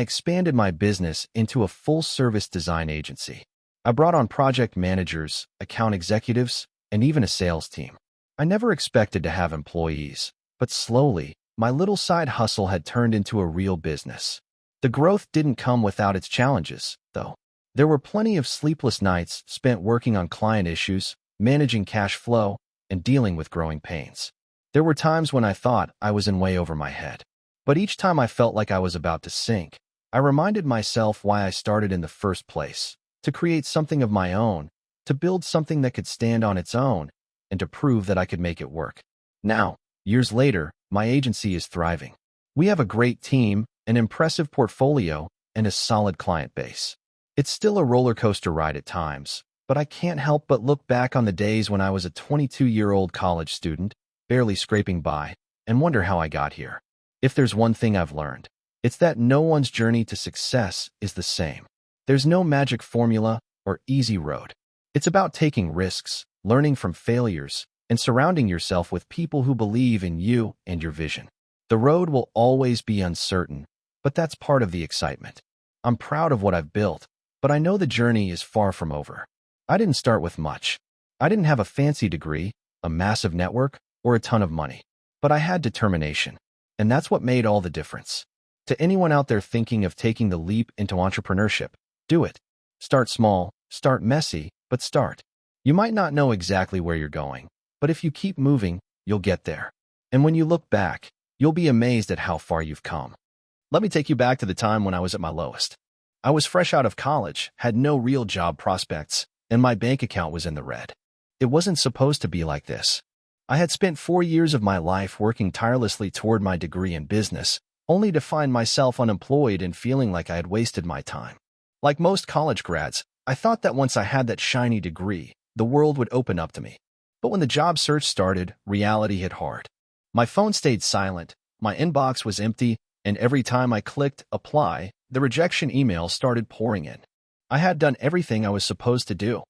expanded my business into a full-service design agency. I brought on project managers, account executives, and even a sales team. I never expected to have employees, but slowly, my little side hustle had turned into a real business. The growth didn't come without its challenges, though. There were plenty of sleepless nights spent working on client issues, managing cash flow, and dealing with growing pains. There were times when I thought I was in way over my head. But each time I felt like I was about to sink, I reminded myself why I started in the first place, to create something of my own, to build something that could stand on its own, and to prove that I could make it work. Now, years later, my agency is thriving. We have a great team, an impressive portfolio, and a solid client base. It's still a roller coaster ride at times, but I can't help but look back on the days when I was a 22-year-old college student, barely scraping by, and wonder how I got here. If there's one thing I've learned, it's that no one's journey to success is the same. There's no magic formula or easy road. It's about taking risks, learning from failures, and surrounding yourself with people who believe in you and your vision. The road will always be uncertain, but that's part of the excitement. I'm proud of what I've built, but I know the journey is far from over. I didn't start with much. I didn't have a fancy degree, a massive network, or a ton of money. But I had determination. And that's what made all the difference. To anyone out there thinking of taking the leap into entrepreneurship, do it. Start small, start messy, but start. You might not know exactly where you're going, but if you keep moving, you'll get there. And when you look back, you'll be amazed at how far you've come. Let me take you back to the time when I was at my lowest. I was fresh out of college, had no real job prospects, and my bank account was in the red. It wasn't supposed to be like this. I had spent 4 years of my life working tirelessly toward my degree in business, only to find myself unemployed and feeling like I had wasted my time. Like most college grads, I thought that once I had that shiny degree, the world would open up to me. But when the job search started, reality hit hard. My phone stayed silent, my inbox was empty, and every time I clicked apply, the rejection emails started pouring in. I had done everything I was supposed to do.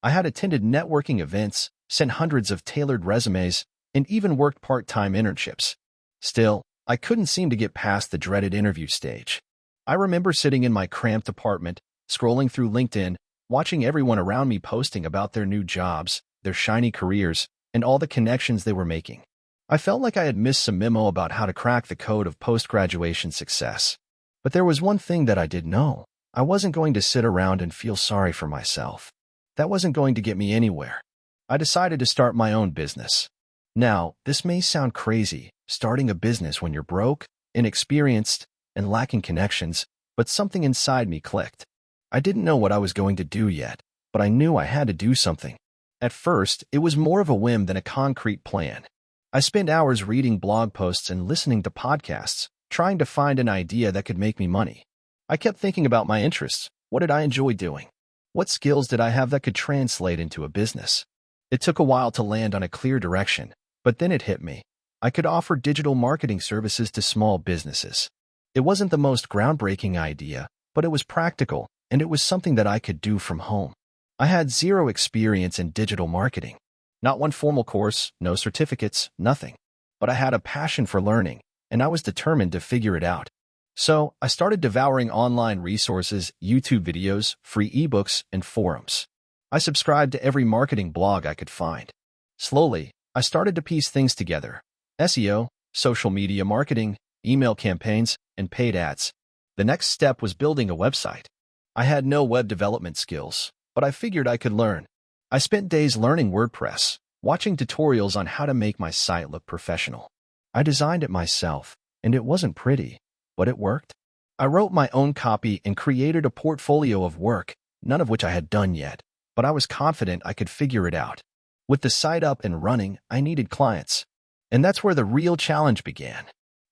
I had attended networking events, sent hundreds of tailored resumes, and even worked part-time internships. Still, I couldn't seem to get past the dreaded interview stage. I remember sitting in my cramped apartment, scrolling through LinkedIn, watching everyone around me posting about their new jobs, their shiny careers, and all the connections they were making. I felt like I had missed some memo about how to crack the code of post-graduation success. But there was one thing that I did know. I wasn't going to sit around and feel sorry for myself. That wasn't going to get me anywhere. I decided to start my own business. Now, this may sound crazy, starting a business when you're broke, inexperienced, and lacking connections, but something inside me clicked. I didn't know what I was going to do yet, but I knew I had to do something. At first, it was more of a whim than a concrete plan. I spent hours reading blog posts and listening to podcasts, trying to find an idea that could make me money. I kept thinking about my interests. What did I enjoy doing? What skills did I have that could translate into a business? It took a while to land on a clear direction, but then it hit me. I could offer digital marketing services to small businesses. It wasn't the most groundbreaking idea, but it was practical, and it was something that I could do from home. I had zero experience in digital marketing. Not one formal course, no certificates, nothing. But I had a passion for learning, and I was determined to figure it out. So, I started devouring online resources, YouTube videos, free ebooks, and forums. I subscribed to every marketing blog I could find. Slowly, I started to piece things together. SEO, social media marketing, email campaigns, and paid ads. The next step was building a website. I had no web development skills, but I figured I could learn. I spent days learning WordPress, watching tutorials on how to make my site look professional. I designed it myself, and it wasn't pretty, but it worked. I wrote my own copy and created a portfolio of work, none of which I had done yet, but I was confident I could figure it out. With the site up and running, I needed clients. And that's where the real challenge began.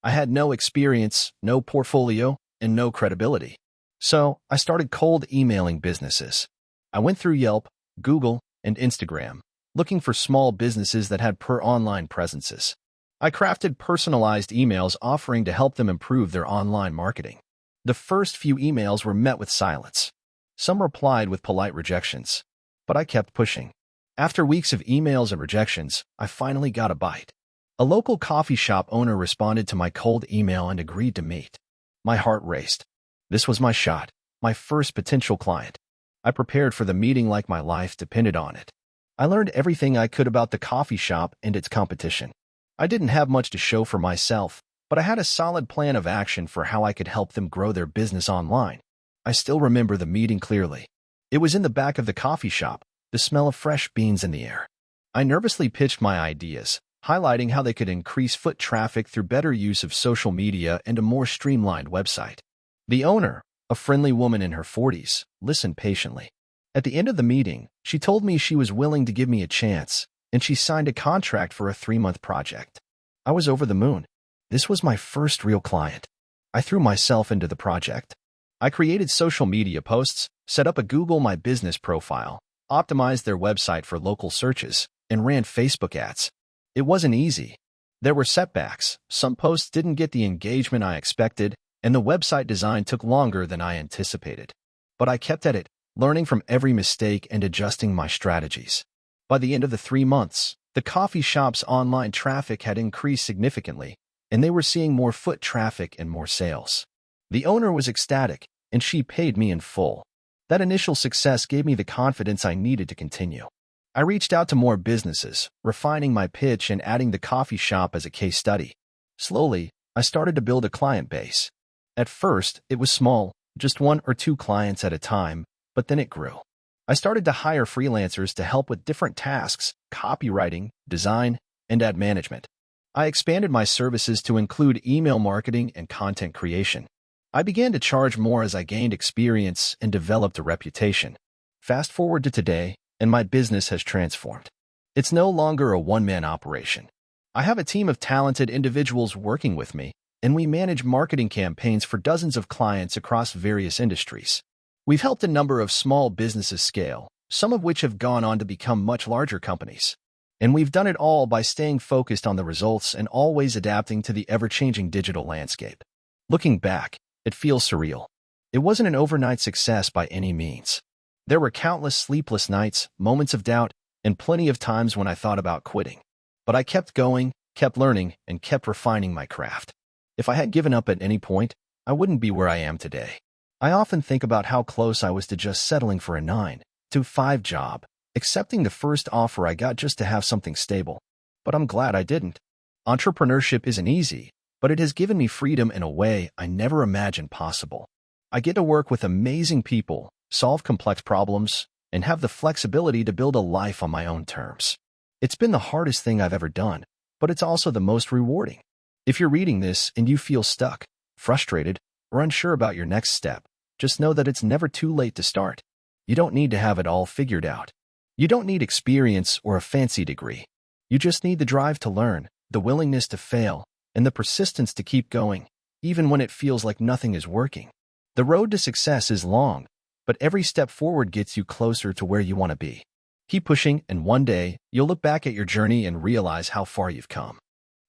I had no experience, no portfolio, and no credibility. So, I started cold emailing businesses. I went through Yelp, Google, and Instagram, looking for small businesses that had online presences. I crafted personalized emails offering to help them improve their online marketing. The first few emails were met with silence. Some replied with polite rejections, but I kept pushing. After weeks of emails and rejections, I finally got a bite. A local coffee shop owner responded to my cold email and agreed to meet. My heart raced. This was my shot, my first potential client. I prepared for the meeting like my life depended on it. I learned everything I could about the coffee shop and its competition. I didn't have much to show for myself, but I had a solid plan of action for how I could help them grow their business online. I still remember the meeting clearly. It was in the back of the coffee shop, the smell of fresh beans in the air. I nervously pitched my ideas, highlighting how they could increase foot traffic through better use of social media and a more streamlined website. The owner, a friendly woman in her 40s, listened patiently. At the end of the meeting, she told me she was willing to give me a chance, and she signed a contract for a 3-month project. I was over the moon. This was my first real client. I threw myself into the project. I created social media posts, set up a Google My Business profile, optimized their website for local searches, and ran Facebook ads. It wasn't easy. There were setbacks. Some posts didn't get the engagement I expected, and the website design took longer than I anticipated. But I kept at it, learning from every mistake and adjusting my strategies. By the end of the 3 months, the coffee shop's online traffic had increased significantly, and they were seeing more foot traffic and more sales. The owner was ecstatic, and she paid me in full. That initial success gave me the confidence I needed to continue. I reached out to more businesses, refining my pitch and adding the coffee shop as a case study. Slowly, I started to build a client base. At first, it was small, just 1 or 2 clients at a time, but then it grew. I started to hire freelancers to help with different tasks, copywriting, design, and ad management. I expanded my services to include email marketing and content creation. I began to charge more as I gained experience and developed a reputation. Fast forward to today, and my business has transformed. It's no longer a one-man operation. I have a team of talented individuals working with me, and we manage marketing campaigns for dozens of clients across various industries. We've helped a number of small businesses scale, some of which have gone on to become much larger companies. And we've done it all by staying focused on the results and always adapting to the ever-changing digital landscape. Looking back, it feels surreal. It wasn't an overnight success by any means. There were countless sleepless nights, moments of doubt, and plenty of times when I thought about quitting. But I kept going, kept learning, and kept refining my craft. If I had given up at any point, I wouldn't be where I am today. I often think about how close I was to just settling for a 9-to-5 job, accepting the first offer I got just to have something stable. But I'm glad I didn't. Entrepreneurship isn't easy, but it has given me freedom in a way I never imagined possible. I get to work with amazing people, solve complex problems, and have the flexibility to build a life on my own terms. It's been the hardest thing I've ever done, but it's also the most rewarding. If you're reading this and you feel stuck, frustrated, or unsure about your next step, just know that it's never too late to start. You don't need to have it all figured out. You don't need experience or a fancy degree. You just need the drive to learn, the willingness to fail, and the persistence to keep going, even when it feels like nothing is working. The road to success is long, but every step forward gets you closer to where you want to be. Keep pushing, and one day, you'll look back at your journey and realize how far you've come.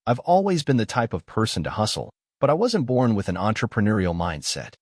I've always been the type of person to hustle, but I wasn't born with an entrepreneurial mindset.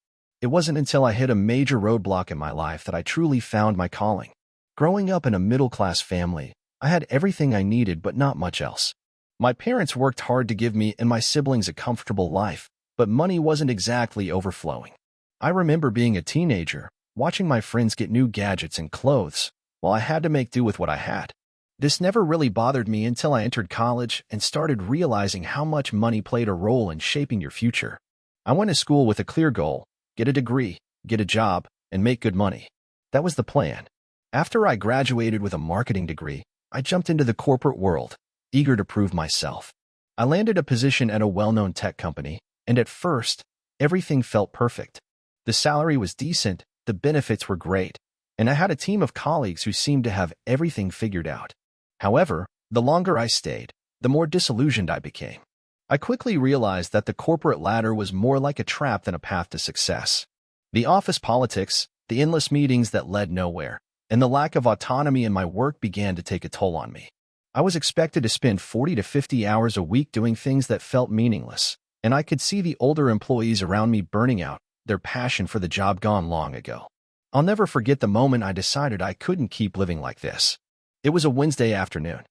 It wasn't until I hit a major roadblock in my life that I truly found my calling. Growing up in a middle-class family, I had everything I needed but not much else. My parents worked hard to give me and my siblings a comfortable life, but money wasn't exactly overflowing. I remember being a teenager, watching my friends get new gadgets and clothes, while I had to make do with what I had. This never really bothered me until I entered college and started realizing how much money played a role in shaping your future. I went to school with a clear goal: get a degree, get a job, and make good money. That was the plan. After I graduated with a marketing degree, I jumped into the corporate world, eager to prove myself. I landed a position at a well-known tech company, and at first, everything felt perfect. The salary was decent, the benefits were great, and I had a team of colleagues who seemed to have everything figured out. However, the longer I stayed, the more disillusioned I became. I quickly realized that the corporate ladder was more like a trap than a path to success. The office politics, the endless meetings that led nowhere, and the lack of autonomy in my work began to take a toll on me. I was expected to spend 40 to 50 hours a week doing things that felt meaningless, and I could see the older employees around me burning out, their passion for the job gone long ago. I'll never forget the moment I decided I couldn't keep living like this. It was a Wednesday afternoon.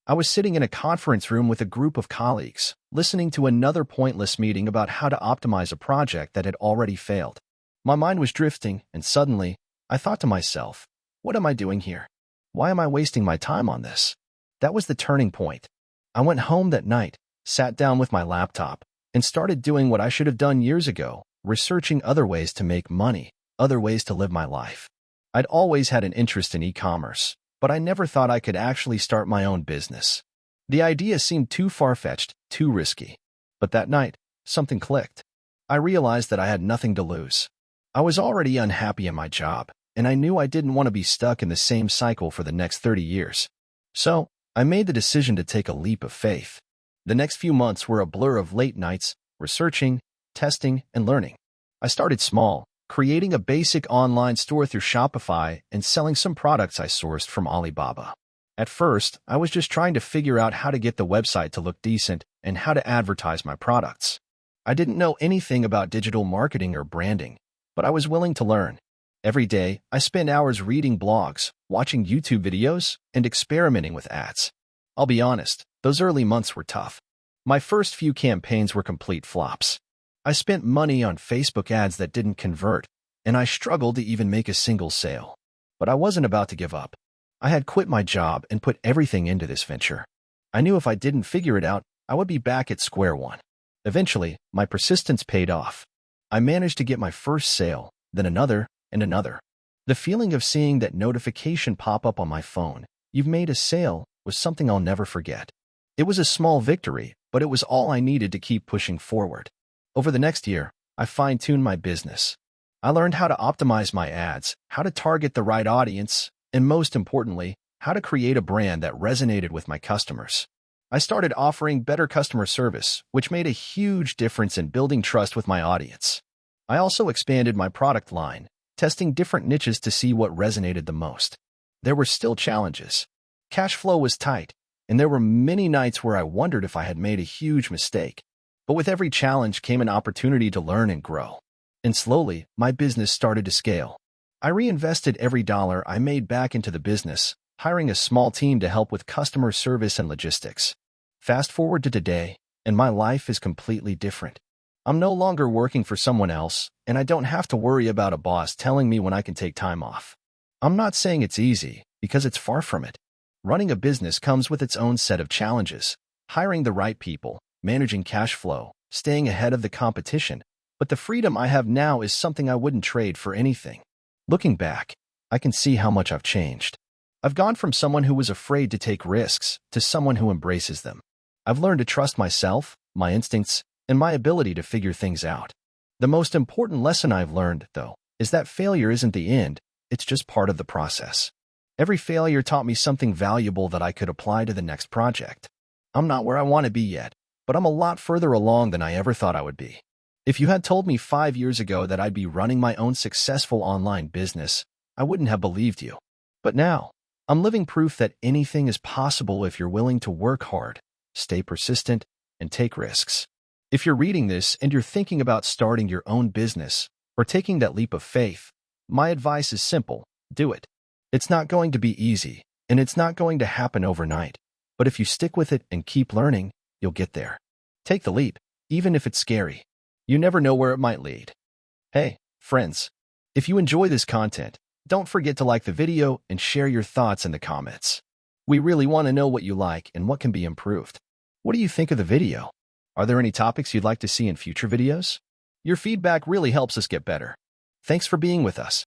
I was sitting in a conference room with a group of colleagues, listening to another pointless meeting about how to optimize a project that had already failed. My mind was drifting, and suddenly, I thought to myself, what am I doing here? Why am I wasting my time on this? That was the turning point. I went home that night, sat down with my laptop, and started doing what I should have done years ago, researching other ways to make money, other ways to live my life. I'd always had an interest in e-commerce, but I never thought I could actually start my own business. The idea seemed too far-fetched, too risky. But that night, something clicked. I realized that I had nothing to lose. I was already unhappy in my job, and I knew I didn't want to be stuck in the same cycle for the next 30 years. So, I made the decision to take a leap of faith. The next few months were a blur of late nights, researching, testing, and learning. I started small, creating a basic online store through Shopify and selling some products I sourced from Alibaba. At first, I was just trying to figure out how to get the website to look decent and how to advertise my products. I didn't know anything about digital marketing or branding, but I was willing to learn. Every day, I spent hours reading blogs, watching YouTube videos, and experimenting with ads. I'll be honest, those early months were tough. My first few campaigns were complete flops. I spent money on Facebook ads that didn't convert, and I struggled to even make a single sale. But I wasn't about to give up. I had quit my job and put everything into this venture. I knew if I didn't figure it out, I would be back at square one. Eventually, my persistence paid off. I managed to get my first sale, then another, and another. The feeling of seeing that notification pop up on my phone, "You've made a sale," was something I'll never forget. It was a small victory, but it was all I needed to keep pushing forward. Over the next year, I fine-tuned my business. I learned how to optimize my ads, how to target the right audience, and most importantly, how to create a brand that resonated with my customers. I started offering better customer service, which made a huge difference in building trust with my audience. I also expanded my product line, testing different niches to see what resonated the most. There were still challenges. Cash flow was tight, and there were many nights where I wondered if I had made a huge mistake. But with every challenge came an opportunity to learn and grow. And slowly, my business started to scale. I reinvested every dollar I made back into the business, hiring a small team to help with customer service and logistics. Fast forward to today, and my life is completely different. I'm no longer working for someone else, and I don't have to worry about a boss telling me when I can take time off. I'm not saying it's easy, because it's far from it. Running a business comes with its own set of challenges. Hiring the right people, managing cash flow, staying ahead of the competition. But the freedom I have now is something I wouldn't trade for anything. Looking back, I can see how much I've changed. I've gone from someone who was afraid to take risks to someone who embraces them. I've learned to trust myself, my instincts, and my ability to figure things out. The most important lesson I've learned, though, is that failure isn't the end, it's just part of the process. Every failure taught me something valuable that I could apply to the next project. I'm not where I want to be yet, but I'm a lot further along than I ever thought I would be. If you had told me 5 years ago that I'd be running my own successful online business, I wouldn't have believed you. But now, I'm living proof that anything is possible if you're willing to work hard, stay persistent, and take risks. If you're reading this and you're thinking about starting your own business or taking that leap of faith, my advice is simple: do it. It's not going to be easy, and it's not going to happen overnight. But if you stick with it and keep learning, you'll get there. Take the leap, even if it's scary. You never know where it might lead. Hey, friends, if you enjoy this content, don't forget to like the video and share your thoughts in the comments. We really want to know what you like and what can be improved. What do you think of the video? Are there any topics you'd like to see in future videos? Your feedback really helps us get better. Thanks for being with us.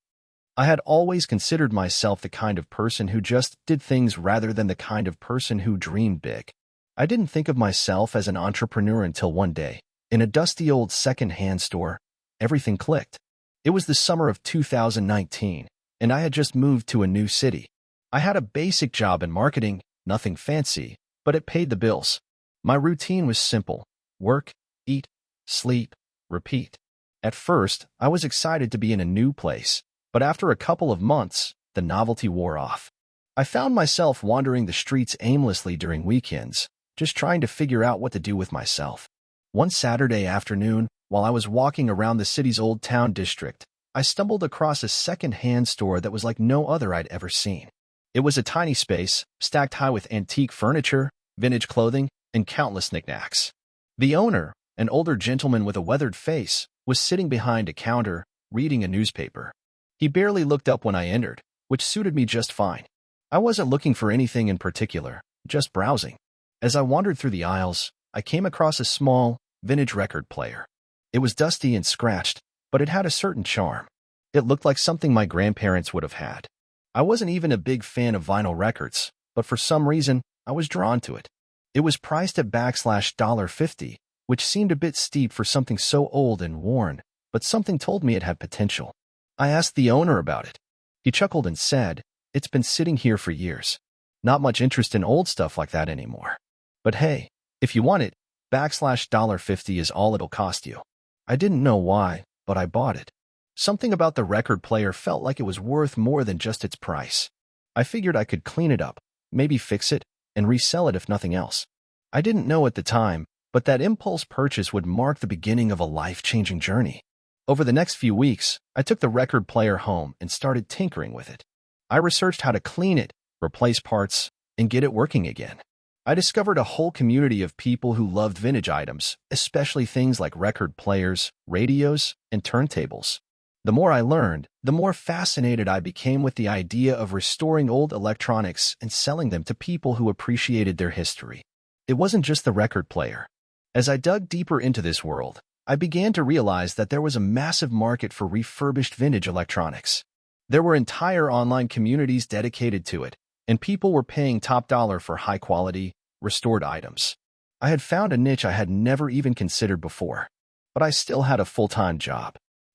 I had always considered myself the kind of person who just did things rather than the kind of person who dreamed big. I didn't think of myself as an entrepreneur until one day, in a dusty old second-hand store, everything clicked. It was the summer of 2019, and I had just moved to a new city. I had a basic job in marketing, nothing fancy, but it paid the bills. My routine was simple: work, eat, sleep, repeat. At first, I was excited to be in a new place, but after a couple of months, the novelty wore off. I found myself wandering the streets aimlessly during weekends, just trying to figure out what to do with myself. One Saturday afternoon, while I was walking around the city's Old Town district, I stumbled across a second-hand store that was like no other I'd ever seen. It was a tiny space, stacked high with antique furniture, vintage clothing, and countless knickknacks. The owner, an older gentleman with a weathered face, was sitting behind a counter, reading a newspaper. He barely looked up when I entered, which suited me just fine. I wasn't looking for anything in particular, just browsing. As I wandered through the aisles, I came across a small, vintage record player. It was dusty and scratched, but it had a certain charm. It looked like something my grandparents would have had. I wasn't even a big fan of vinyl records, but for some reason, I was drawn to it. It was priced at $50, which seemed a bit steep for something so old and worn, but something told me it had potential. I asked the owner about it. He chuckled and said, "It's been sitting here for years. Not much interest in old stuff like that anymore. But hey, if you want it, $50 is all it'll cost you." I didn't know why, but I bought it. Something about the record player felt like it was worth more than just its price. I figured I could clean it up, maybe fix it, and resell it if nothing else. I didn't know at the time, but that impulse purchase would mark the beginning of a life-changing journey. Over the next few weeks, I took the record player home and started tinkering with it. I researched how to clean it, replace parts, and get it working again. I discovered a whole community of people who loved vintage items, especially things like record players, radios, and turntables. The more I learned, the more fascinated I became with the idea of restoring old electronics and selling them to people who appreciated their history. It wasn't just the record player. As I dug deeper into this world, I began to realize that there was a massive market for refurbished vintage electronics. There were entire online communities dedicated to it, and people were paying top dollar for high-quality, restored items. I had found a niche I had never even considered before, but I still had a full-time job.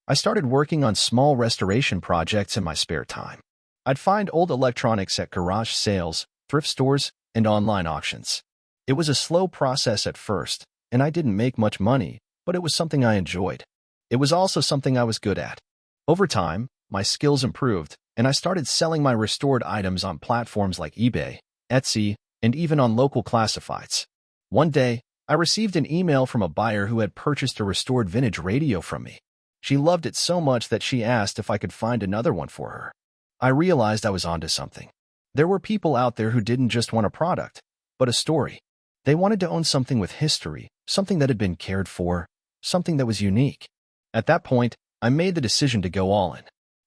I started working on small restoration projects in my spare time. I'd find old electronics at garage sales, thrift stores, and online auctions. It was a slow process at first, and I didn't make much money, but it was something I enjoyed. It was also something I was good at. Over time, my skills improved, and I started selling my restored items on platforms like eBay, Etsy, and even on local classifieds. One day, I received an email from a buyer who had purchased a restored vintage radio from me. She loved it so much that she asked if I could find another one for her. I realized I was onto something. There were people out there who didn't just want a product, but a story. They wanted to own something with history, something that had been cared for, something that was unique. At that point, I made the decision to go all in.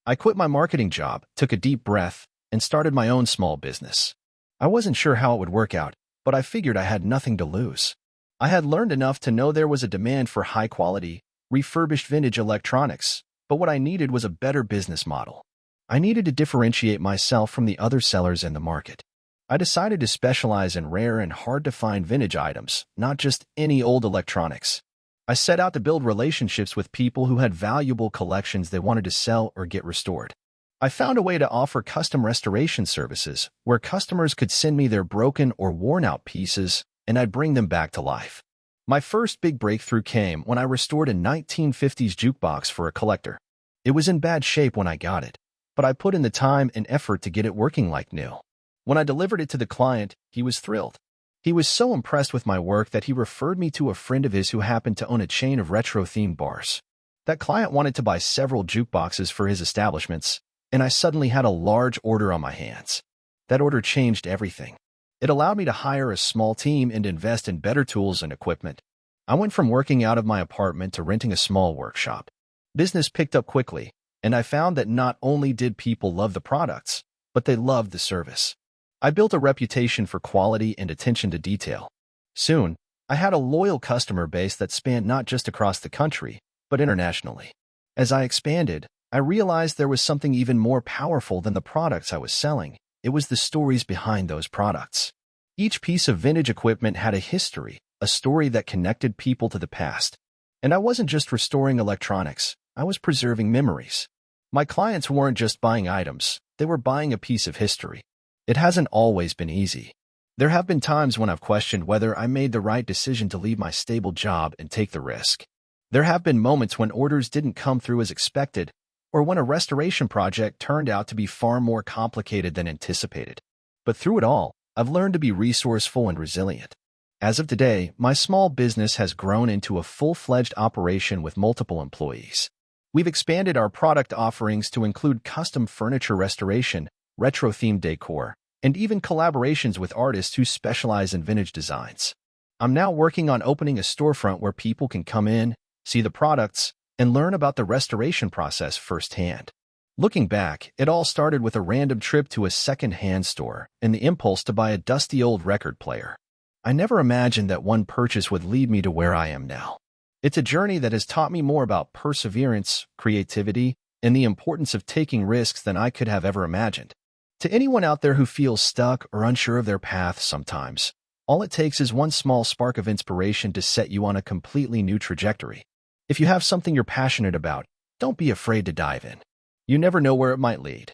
I quit my marketing job, took a deep breath, and started my own small business. I wasn't sure how it would work out, but I figured I had nothing to lose. I had learned enough to know there was a demand for high-quality, refurbished vintage electronics, but what I needed was a better business model. I needed to differentiate myself from the other sellers in the market. I decided to specialize in rare and hard-to-find vintage items, not just any old electronics. I set out to build relationships with people who had valuable collections they wanted to sell or get restored. I found a way to offer custom restoration services where customers could send me their broken or worn-out pieces, and I'd bring them back to life. My first big breakthrough came when I restored a 1950s jukebox for a collector. It was in bad shape when I got it, but I put in the time and effort to get it working like new. When I delivered it to the client, he was thrilled. He was so impressed with my work that he referred me to a friend of his who happened to own a chain of retro-themed bars. That client wanted to buy several jukeboxes for his establishments, and I suddenly had a large order on my hands. That order changed everything. It allowed me to hire a small team and invest in better tools and equipment. I went from working out of my apartment to renting a small workshop. Business picked up quickly, and I found that not only did people love the products, but they loved the service. I built a reputation for quality and attention to detail. Soon, I had a loyal customer base that spanned not just across the country, but internationally. As I expanded, I realized there was something even more powerful than the products I was selling. It was the stories behind those products. Each piece of vintage equipment had a history, a story that connected people to the past. And I wasn't just restoring electronics, I was preserving memories. My clients weren't just buying items, they were buying a piece of history. It hasn't always been easy. There have been times when I've questioned whether I made the right decision to leave my stable job and take the risk. There have been moments when orders didn't come through as expected, or when a restoration project turned out to be far more complicated than anticipated. But through it all, I've learned to be resourceful and resilient. As of today, my small business has grown into a full-fledged operation with multiple employees. We've expanded our product offerings to include custom furniture restoration, retro-themed decor, and even collaborations with artists who specialize in vintage designs. I'm now working on opening a storefront where people can come in, see the products, and learn about the restoration process firsthand. Looking back, it all started with a random trip to a second-hand store and the impulse to buy a dusty old record player. I never imagined that one purchase would lead me to where I am now. It's a journey that has taught me more about perseverance, creativity, and the importance of taking risks than I could have ever imagined. To anyone out there who feels stuck or unsure of their path sometimes, all it takes is one small spark of inspiration to set you on a completely new trajectory. If you have something you're passionate about, don't be afraid to dive in. You never know where it might lead.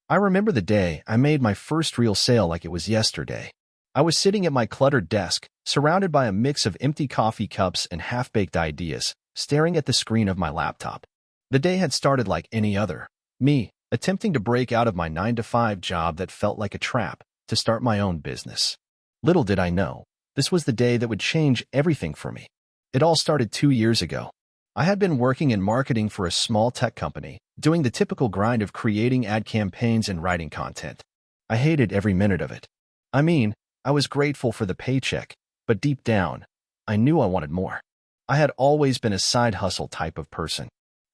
I remember the day I made my first real sale like it was yesterday. I was sitting at my cluttered desk, surrounded by a mix of empty coffee cups and half-baked ideas, staring at the screen of my laptop. The day had started like any other. Me, attempting to break out of my 9-to-5 job that felt like a trap, to start my own business. Little did I know, this was the day that would change everything for me. It all started 2 years ago. I had been working in marketing for a small tech company, doing the typical grind of creating ad campaigns and writing content. I hated every minute of it. I was grateful for the paycheck, but deep down, I knew I wanted more. I had always been a side hustle type of person.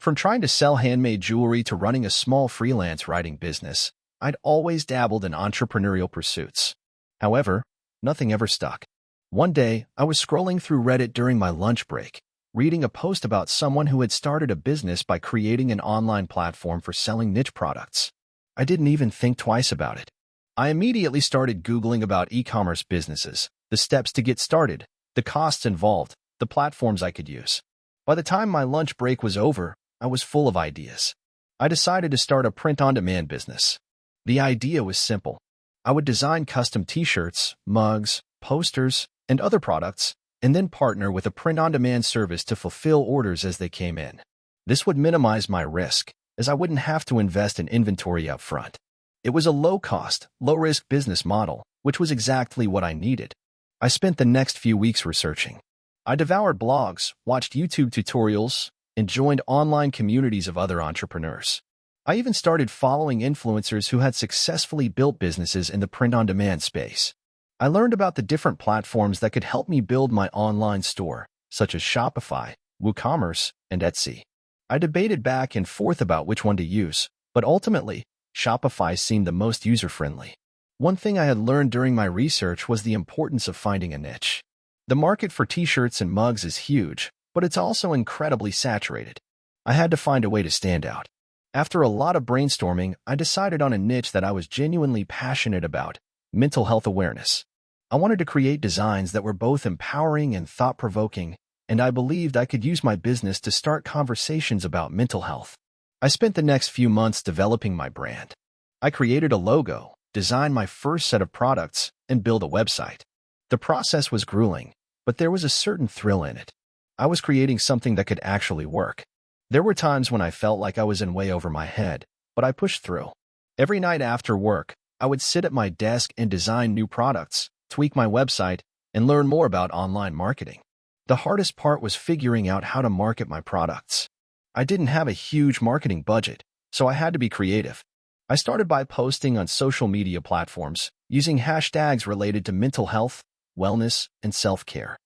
From trying to sell handmade jewelry to running a small freelance writing business, I'd always dabbled in entrepreneurial pursuits. However, nothing ever stuck. One day, I was scrolling through Reddit during my lunch break, reading a post about someone who had started a business by creating an online platform for selling niche products. I didn't even think twice about it. I immediately started Googling about e-commerce businesses, the steps to get started, the costs involved, the platforms I could use. By the time my lunch break was over, I was full of ideas. I decided to start a print-on-demand business. The idea was simple. I would design custom t-shirts, mugs, posters, and other products, and then partner with a print-on-demand service to fulfill orders as they came in. This would minimize my risk, as I wouldn't have to invest in inventory up front. It was a low-cost, low-risk business model, which was exactly what I needed. I spent the next few weeks researching. I devoured blogs, watched YouTube tutorials, and joined online communities of other entrepreneurs. I even started following influencers who had successfully built businesses in the print-on-demand space. I learned about the different platforms that could help me build my online store, such as Shopify, WooCommerce, and Etsy. I debated back and forth about which one to use, but ultimately, Shopify seemed the most user-friendly. One thing I had learned during my research was the importance of finding a niche. The market for t-shirts and mugs is huge, but it's also incredibly saturated. I had to find a way to stand out. After a lot of brainstorming, I decided on a niche that I was genuinely passionate about: mental health awareness. I wanted to create designs that were both empowering and thought-provoking, and I believed I could use my business to start conversations about mental health. I spent the next few months developing my brand. I created a logo, designed my first set of products, and built a website. The process was grueling, but there was a certain thrill in it. I was creating something that could actually work. There were times when I felt like I was in way over my head, but I pushed through. Every night after work, I would sit at my desk and design new products, tweak my website, and learn more about online marketing. The hardest part was figuring out how to market my products. I didn't have a huge marketing budget, so I had to be creative. I started by posting on social media platforms, using hashtags related to mental health, wellness, and self-care.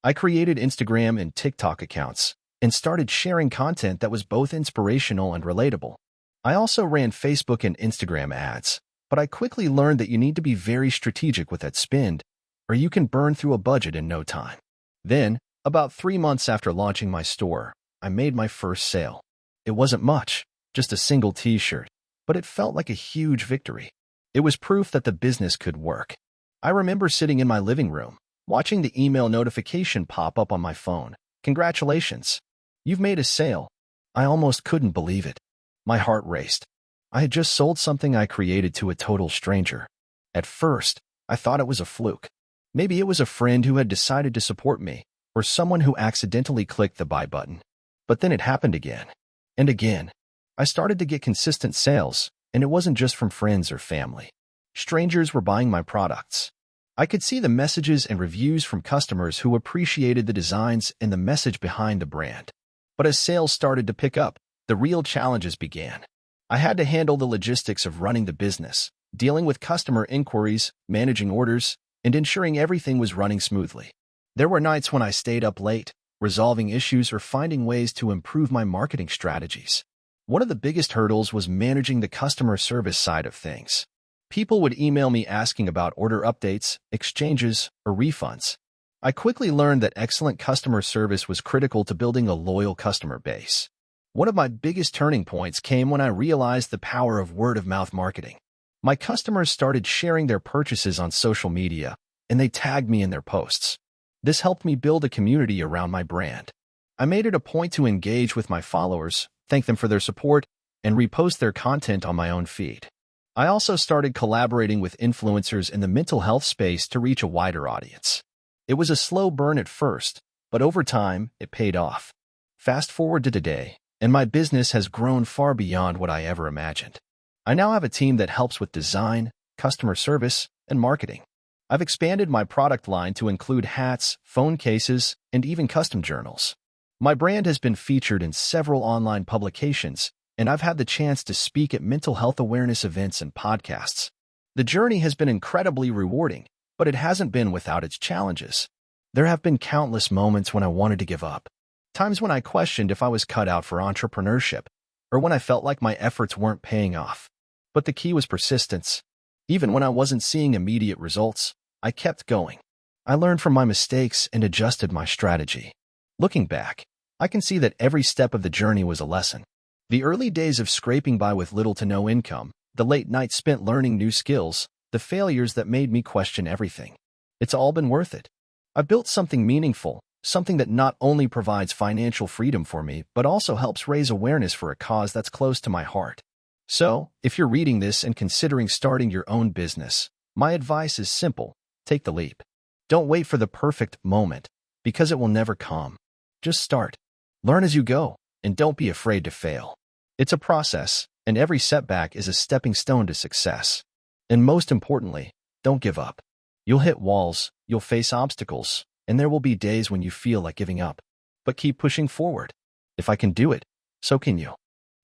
I created Instagram and TikTok accounts and started sharing content that was both inspirational and relatable. I also ran Facebook and Instagram ads, but I quickly learned that you need to be very strategic with that spend, or you can burn through a budget in no time. Then, about 3 months after launching my store, I made my first sale. It wasn't much, just a single t-shirt, but it felt like a huge victory. It was proof that the business could work. I remember sitting in my living room, watching the email notification pop up on my phone. "Congratulations! You've made a sale." I almost couldn't believe it. My heart raced. I had just sold something I created to a total stranger. At first, I thought it was a fluke. Maybe it was a friend who had decided to support me, or someone who accidentally clicked the buy button. But then it happened again. And again. I started to get consistent sales, and it wasn't just from friends or family. Strangers were buying my products. I could see the messages and reviews from customers who appreciated the designs and the message behind the brand. But as sales started to pick up, the real challenges began. I had to handle the logistics of running the business, dealing with customer inquiries, managing orders, and ensuring everything was running smoothly. There were nights when I stayed up late, resolving issues or finding ways to improve my marketing strategies. One of the biggest hurdles was managing the customer service side of things. People would email me asking about order updates, exchanges, or refunds. I quickly learned that excellent customer service was critical to building a loyal customer base. One of my biggest turning points came when I realized the power of word-of-mouth marketing. My customers started sharing their purchases on social media, and they tagged me in their posts. This helped me build a community around my brand. I made it a point to engage with my followers, thank them for their support, and repost their content on my own feed. I also started collaborating with influencers in the mental health space to reach a wider audience. It was a slow burn at first, but over time, it paid off. Fast forward to today, and my business has grown far beyond what I ever imagined. I now have a team that helps with design, customer service, and marketing. I've expanded my product line to include hats, phone cases, and even custom journals. My brand has been featured in several online publications, and I've had the chance to speak at mental health awareness events and podcasts. The journey has been incredibly rewarding, but it hasn't been without its challenges. There have been countless moments when I wanted to give up. Times when I questioned if I was cut out for entrepreneurship, or when I felt like my efforts weren't paying off. But the key was persistence. Even when I wasn't seeing immediate results, I kept going. I learned from my mistakes and adjusted my strategy. Looking back, I can see that every step of the journey was a lesson. The early days of scraping by with little to no income, the late nights spent learning new skills, the failures that made me question everything. It's all been worth it. I built something meaningful, something that not only provides financial freedom for me, but also helps raise awareness for a cause that's close to my heart. So, if you're reading this and considering starting your own business, my advice is simple: take the leap. Don't wait for the perfect moment, because it will never come. Just start. Learn as you go, and don't be afraid to fail. It's a process, and every setback is a stepping stone to success. And most importantly, don't give up. You'll hit walls, you'll face obstacles, and there will be days when you feel like giving up. But keep pushing forward. If I can do it, so can you.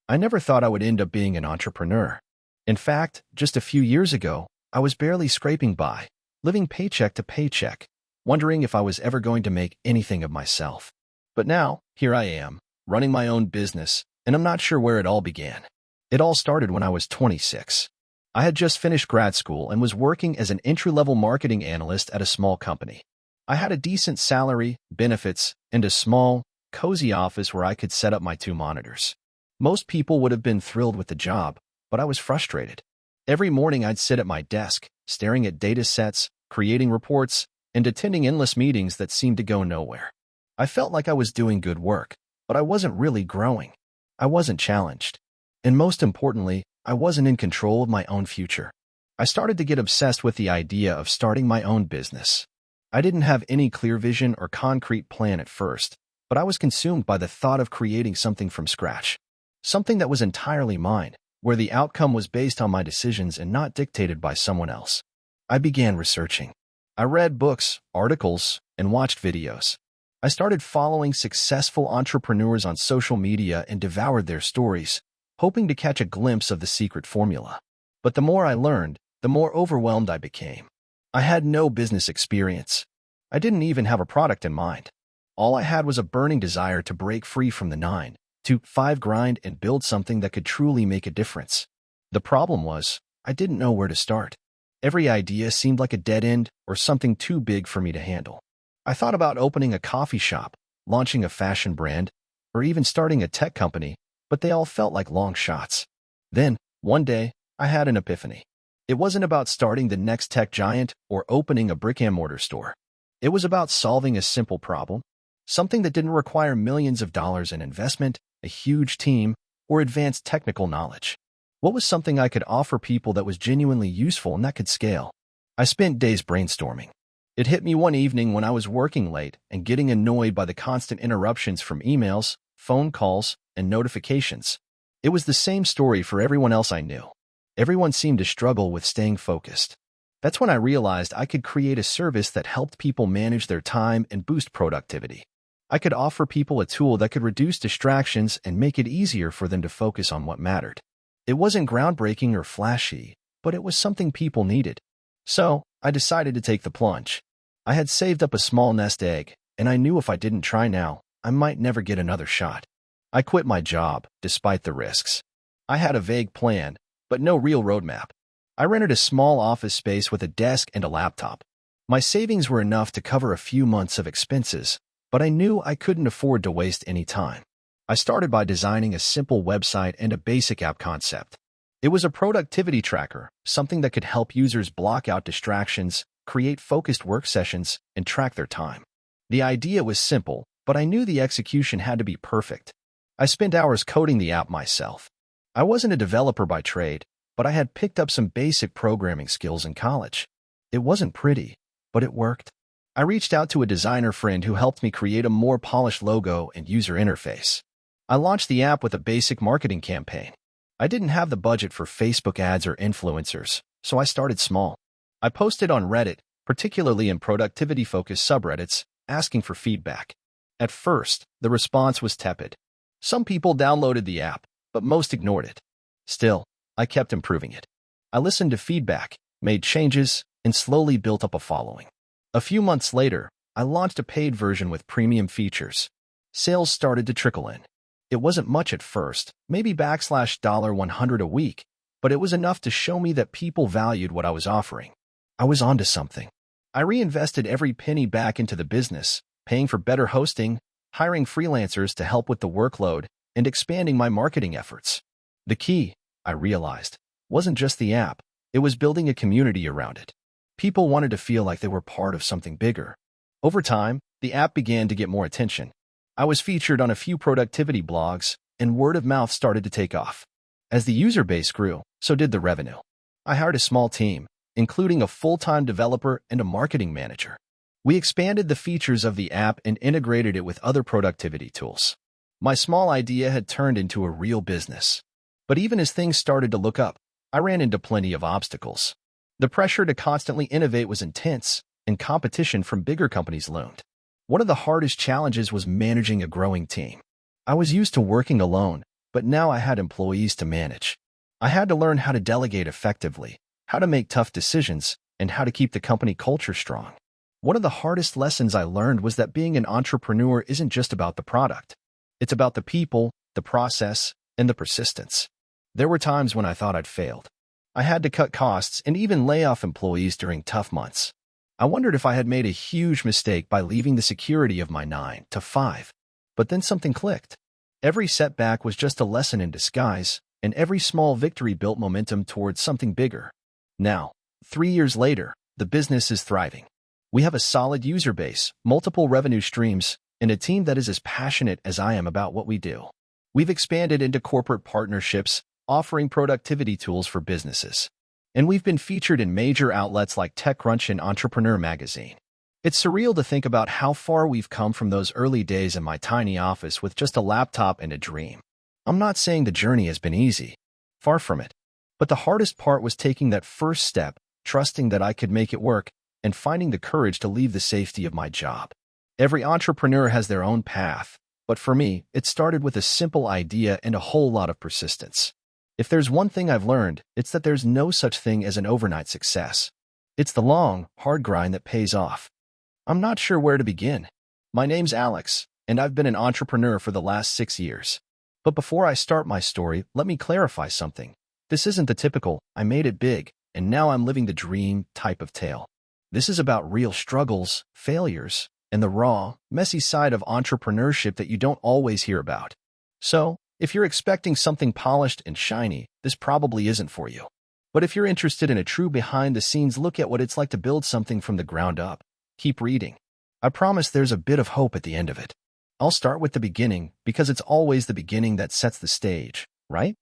I never thought I would end up being an entrepreneur. In fact, just a few years ago, I was barely scraping by, living paycheck to paycheck, wondering if I was ever going to make anything of myself. But now, here I am, running my own business, and I'm not sure where it all began. It all started when I was 26. I had just finished grad school and was working as an entry-level marketing analyst at a small company. I had a decent salary, benefits, and a small, cozy office where I could set up my 2 monitors. Most people would have been thrilled with the job, but I was frustrated. Every morning I'd sit at my desk, staring at data sets, creating reports, and attending endless meetings that seemed to go nowhere. I felt like I was doing good work, but I wasn't really growing. I wasn't challenged. And most importantly, I wasn't in control of my own future. I started to get obsessed with the idea of starting my own business. I didn't have any clear vision or concrete plan at first, but I was consumed by the thought of creating something from scratch. Something that was entirely mine, where the outcome was based on my decisions and not dictated by someone else. I began researching. I read books, articles, and watched videos. I started following successful entrepreneurs on social media and devoured their stories, hoping to catch a glimpse of the secret formula. But the more I learned, the more overwhelmed I became. I had no business experience. I didn't even have a product in mind. All I had was a burning desire to break free from the 9-to-5 grind and build something that could truly make a difference. The problem was, I didn't know where to start. Every idea seemed like a dead end or something too big for me to handle. I thought about opening a coffee shop, launching a fashion brand, or even starting a tech company, but they all felt like long shots. Then, one day, I had an epiphany. It wasn't about starting the next tech giant or opening a brick-and-mortar store. It was about solving a simple problem, something that didn't require millions of dollars in investment, a huge team, or advanced technical knowledge. What was something I could offer people that was genuinely useful and that could scale? I spent days brainstorming. It hit me one evening when I was working late and getting annoyed by the constant interruptions from emails, phone calls, and notifications. It was the same story for everyone else I knew. Everyone seemed to struggle with staying focused. That's when I realized I could create a service that helped people manage their time and boost productivity. I could offer people a tool that could reduce distractions and make it easier for them to focus on what mattered. It wasn't groundbreaking or flashy, but it was something people needed. So, I decided to take the plunge. I had saved up a small nest egg, and I knew if I didn't try now, I might never get another shot. I quit my job, despite the risks. I had a vague plan, but no real roadmap. I rented a small office space with a desk and a laptop. My savings were enough to cover a few months of expenses, but I knew I couldn't afford to waste any time. I started by designing a simple website and a basic app concept. It was a productivity tracker, something that could help users block out distractions, create focused work sessions, and track their time. The idea was simple, but I knew the execution had to be perfect. I spent hours coding the app myself. I wasn't a developer by trade, but I had picked up some basic programming skills in college. It wasn't pretty, but it worked. I reached out to a designer friend who helped me create a more polished logo and user interface. I launched the app with a basic marketing campaign. I didn't have the budget for Facebook ads or influencers, so I started small. I posted on Reddit, particularly in productivity-focused subreddits, asking for feedback. At first, the response was tepid. Some people downloaded the app, but most ignored it. Still, I kept improving it. I listened to feedback, made changes, and slowly built up a following. A few months later, I launched a paid version with premium features. Sales started to trickle in. It wasn't much at first, maybe $100 a week, but it was enough to show me that people valued what I was offering. I was onto something. I reinvested every penny back into the business, paying for better hosting, hiring freelancers to help with the workload, and expanding my marketing efforts. The key, I realized, wasn't just the app, it was building a community around it. People wanted to feel like they were part of something bigger. Over time, the app began to get more attention. I was featured on a few productivity blogs, and word of mouth started to take off. As the user base grew, so did the revenue. I hired a small team, including a full-time developer and a marketing manager. We expanded the features of the app and integrated it with other productivity tools. My small idea had turned into a real business. But even as things started to look up, I ran into plenty of obstacles. The pressure to constantly innovate was intense, and competition from bigger companies loomed. One of the hardest challenges was managing a growing team. I was used to working alone, but now I had employees to manage. I had to learn how to delegate effectively, how to make tough decisions, and how to keep the company culture strong. One of the hardest lessons I learned was that being an entrepreneur isn't just about the product. It's about the people, the process, and the persistence. There were times when I thought I'd failed. I had to cut costs and even lay off employees during tough months. I wondered if I had made a huge mistake by leaving the security of my 9 to 5. But then something clicked. Every setback was just a lesson in disguise, and every small victory built momentum towards something bigger. Now, 3 years later, the business is thriving. We have a solid user base, multiple revenue streams, and a team that is as passionate as I am about what we do. We've expanded into corporate partnerships, offering productivity tools for businesses. And we've been featured in major outlets like TechCrunch and Entrepreneur magazine. It's surreal to think about how far we've come from those early days in my tiny office with just a laptop and a dream. I'm not saying the journey has been easy. Far from it. But the hardest part was taking that first step, trusting that I could make it work, and finding the courage to leave the safety of my job. Every entrepreneur has their own path, but for me, it started with a simple idea and a whole lot of persistence. If there's one thing I've learned, it's that there's no such thing as an overnight success. It's the long, hard grind that pays off. I'm not sure where to begin. My name's Alex, and I've been an entrepreneur for the last 6 years. But before I start my story, let me clarify something. This isn't the typical, I made it big, and now I'm living the dream type of tale. This is about real struggles, failures, and the raw, messy side of entrepreneurship that you don't always hear about. So, if you're expecting something polished and shiny, this probably isn't for you. But if you're interested in a true behind-the-scenes look at what it's like to build something from the ground up, keep reading. I promise there's a bit of hope at the end of it. I'll start with the beginning, because it's always the beginning that sets the stage, right?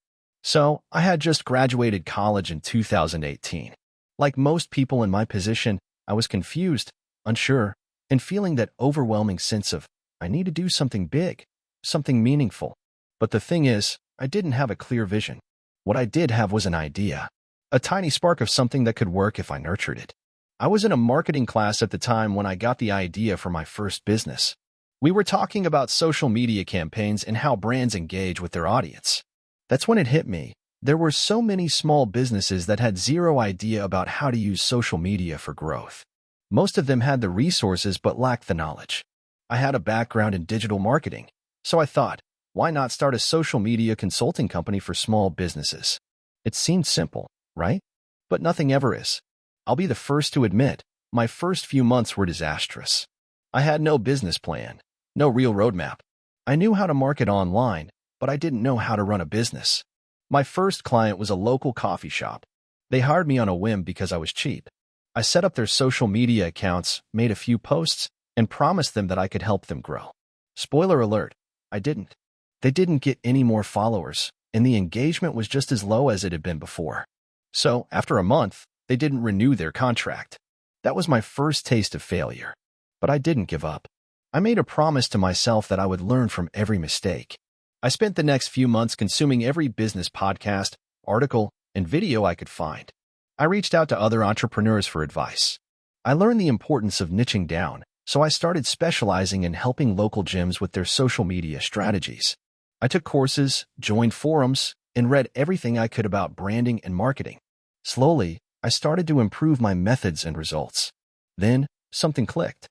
So, I had just graduated college in 2018. Like most people in my position, I was confused, unsure, and feeling that overwhelming sense of, I need to do something big, something meaningful. But the thing is, I didn't have a clear vision. What I did have was an idea, a tiny spark of something that could work if I nurtured it. I was in a marketing class at the time when I got the idea for my first business. We were talking about social media campaigns and how brands engage with their audience. That's when it hit me. There were so many small businesses that had zero idea about how to use social media for growth. Most of them had the resources but lacked the knowledge. I had a background in digital marketing, so I thought, why not start a social media consulting company for small businesses? It seemed simple, right? But nothing ever is. I'll be the first to admit, my first few months were disastrous. I had no business plan, no real roadmap. I knew how to market online, but I didn't know how to run a business. My first client was a local coffee shop. They hired me on a whim because I was cheap. I set up their social media accounts, made a few posts, and promised them that I could help them grow. Spoiler alert, I didn't. They didn't get any more followers, and the engagement was just as low as it had been before. So, after a month, they didn't renew their contract. That was my first taste of failure. But I didn't give up. I made a promise to myself that I would learn from every mistake. I spent the next few months consuming every business podcast, article, and video I could find. I reached out to other entrepreneurs for advice. I learned the importance of niching down, so I started specializing in helping local gyms with their social media strategies. I took courses, joined forums, and read everything I could about branding and marketing. Slowly, I started to improve my methods and results. Then, something clicked.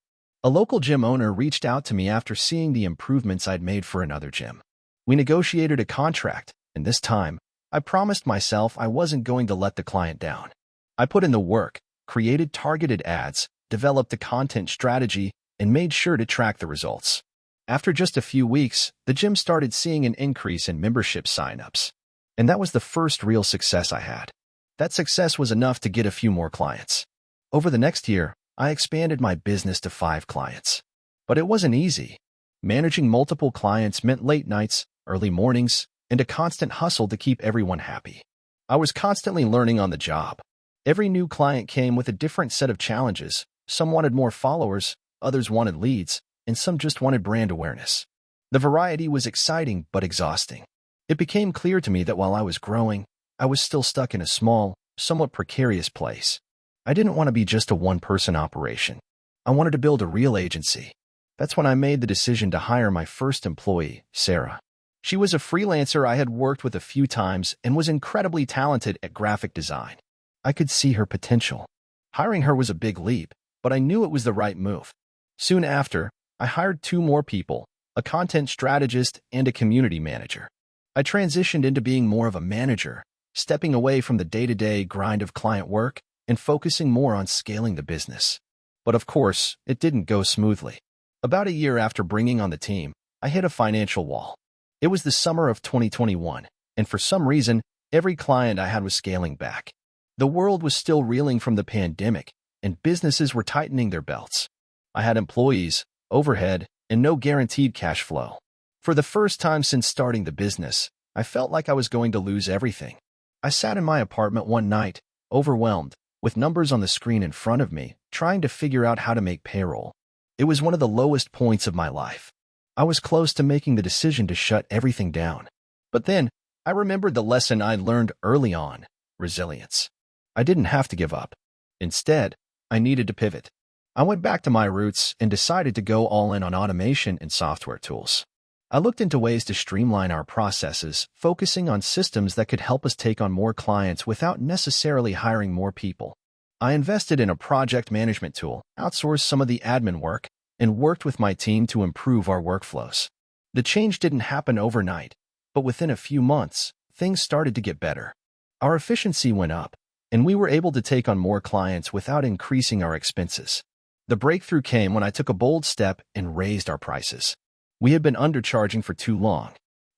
A local gym owner reached out to me after seeing the improvements I'd made for another gym. We negotiated a contract, and this time, I promised myself I wasn't going to let the client down. I put in the work, created targeted ads, developed a content strategy, and made sure to track the results. After just a few weeks, the gym started seeing an increase in membership signups. And that was the first real success I had. That success was enough to get a few more clients. Over the next year, I expanded my business to 5 clients. But it wasn't easy. Managing multiple clients meant late nights, early mornings, and a constant hustle to keep everyone happy. I was constantly learning on the job. Every new client came with a different set of challenges. Some wanted more followers, others wanted leads, and some just wanted brand awareness. The variety was exciting but exhausting. It became clear to me that while I was growing, I was still stuck in a small, somewhat precarious place. I didn't want to be just a one-person operation. I wanted to build a real agency. That's when I made the decision to hire my first employee, Sarah. She was a freelancer I had worked with a few times and was incredibly talented at graphic design. I could see her potential. Hiring her was a big leap, but I knew it was the right move. Soon after, I hired 2 more people, a content strategist and a community manager. I transitioned into being more of a manager, stepping away from the day-to-day grind of client work and focusing more on scaling the business. But of course, it didn't go smoothly. About a year after bringing on the team, I hit a financial wall. It was the summer of 2021, and for some reason, every client I had was scaling back. The world was still reeling from the pandemic, and businesses were tightening their belts. I had employees, overhead, and no guaranteed cash flow. For the first time since starting the business, I felt like I was going to lose everything. I sat in my apartment one night, overwhelmed, with numbers on the screen in front of me, trying to figure out how to make payroll. It was one of the lowest points of my life. I was close to making the decision to shut everything down. But then, I remembered the lesson I'd learned early on: resilience. I didn't have to give up. Instead, I needed to pivot. I went back to my roots and decided to go all in on automation and software tools. I looked into ways to streamline our processes, focusing on systems that could help us take on more clients without necessarily hiring more people. I invested in a project management tool, outsourced some of the admin work, and worked with my team to improve our workflows. The change didn't happen overnight, but within a few months, things started to get better. Our efficiency went up, and we were able to take on more clients without increasing our expenses. The breakthrough came when I took a bold step and raised our prices. We had been undercharging for too long.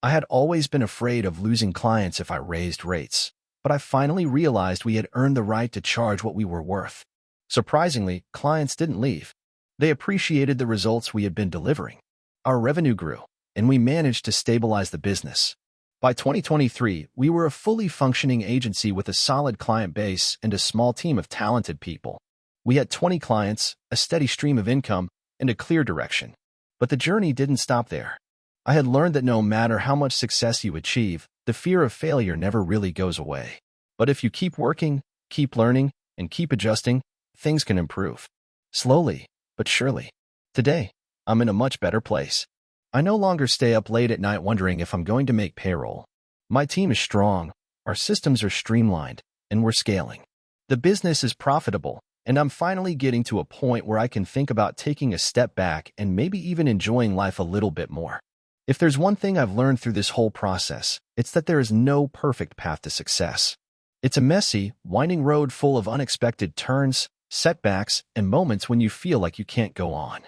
I had always been afraid of losing clients if I raised rates, but I finally realized we had earned the right to charge what we were worth. Surprisingly, clients didn't leave. They appreciated the results we had been delivering. Our revenue grew, and we managed to stabilize the business. By 2023, we were a fully functioning agency with a solid client base and a small team of talented people. We had 20 clients, a steady stream of income, and a clear direction. But the journey didn't stop there. I had learned that no matter how much success you achieve, the fear of failure never really goes away. But if you keep working, keep learning, and keep adjusting, things can improve. Slowly, but surely. Today, I'm in a much better place. I no longer stay up late at night wondering if I'm going to make payroll. My team is strong, our systems are streamlined, and we're scaling. The business is profitable, and I'm finally getting to a point where I can think about taking a step back and maybe even enjoying life a little bit more. If there's one thing I've learned through this whole process, it's that there is no perfect path to success. It's a messy, winding road full of unexpected turns, setbacks, and moments when you feel like you can't go on.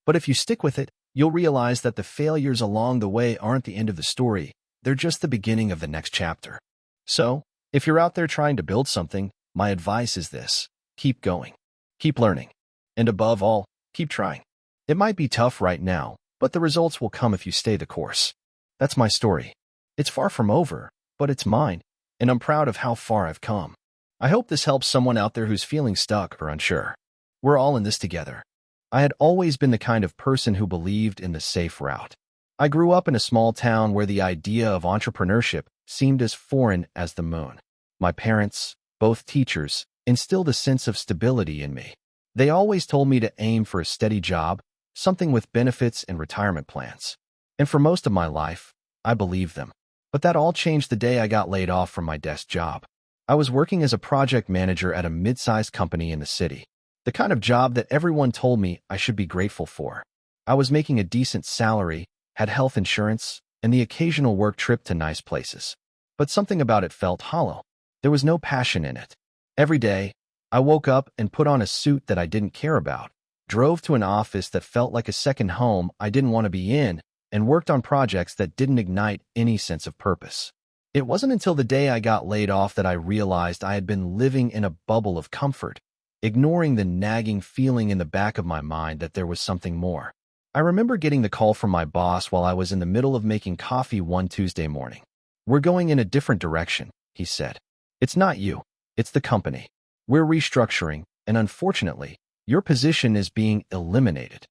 But if you stick with it, you'll realize that the failures along the way aren't the end of the story, they're just the beginning of the next chapter. So, if you're out there trying to build something, my advice is this: keep going, keep learning, and above all, keep trying. It might be tough right now, but the results will come if you stay the course. That's my story. It's far from over, but it's mine, and I'm proud of how far I've come. I hope this helps someone out there who's feeling stuck or unsure. We're all in this together. I had always been the kind of person who believed in the safe route. I grew up in a small town where the idea of entrepreneurship seemed as foreign as the moon. My parents, both teachers, instilled a sense of stability in me. They always told me to aim for a steady job, something with benefits and retirement plans. And for most of my life, I believed them. But that all changed the day I got laid off from my desk job. I was working as a project manager at a mid-sized company in the city. The kind of job that everyone told me I should be grateful for. I was making a decent salary, had health insurance, and the occasional work trip to nice places. But something about it felt hollow. There was no passion in it. Every day, I woke up and put on a suit that I didn't care about, drove to an office that felt like a second home I didn't want to be in, and worked on projects that didn't ignite any sense of purpose. It wasn't until the day I got laid off that I realized I had been living in a bubble of comfort, ignoring the nagging feeling in the back of my mind that there was something more. I remember getting the call from my boss while I was in the middle of making coffee one Tuesday morning. "We're going in a different direction," he said. "It's not you, it's the company. We're restructuring, and unfortunately, your position is being eliminated."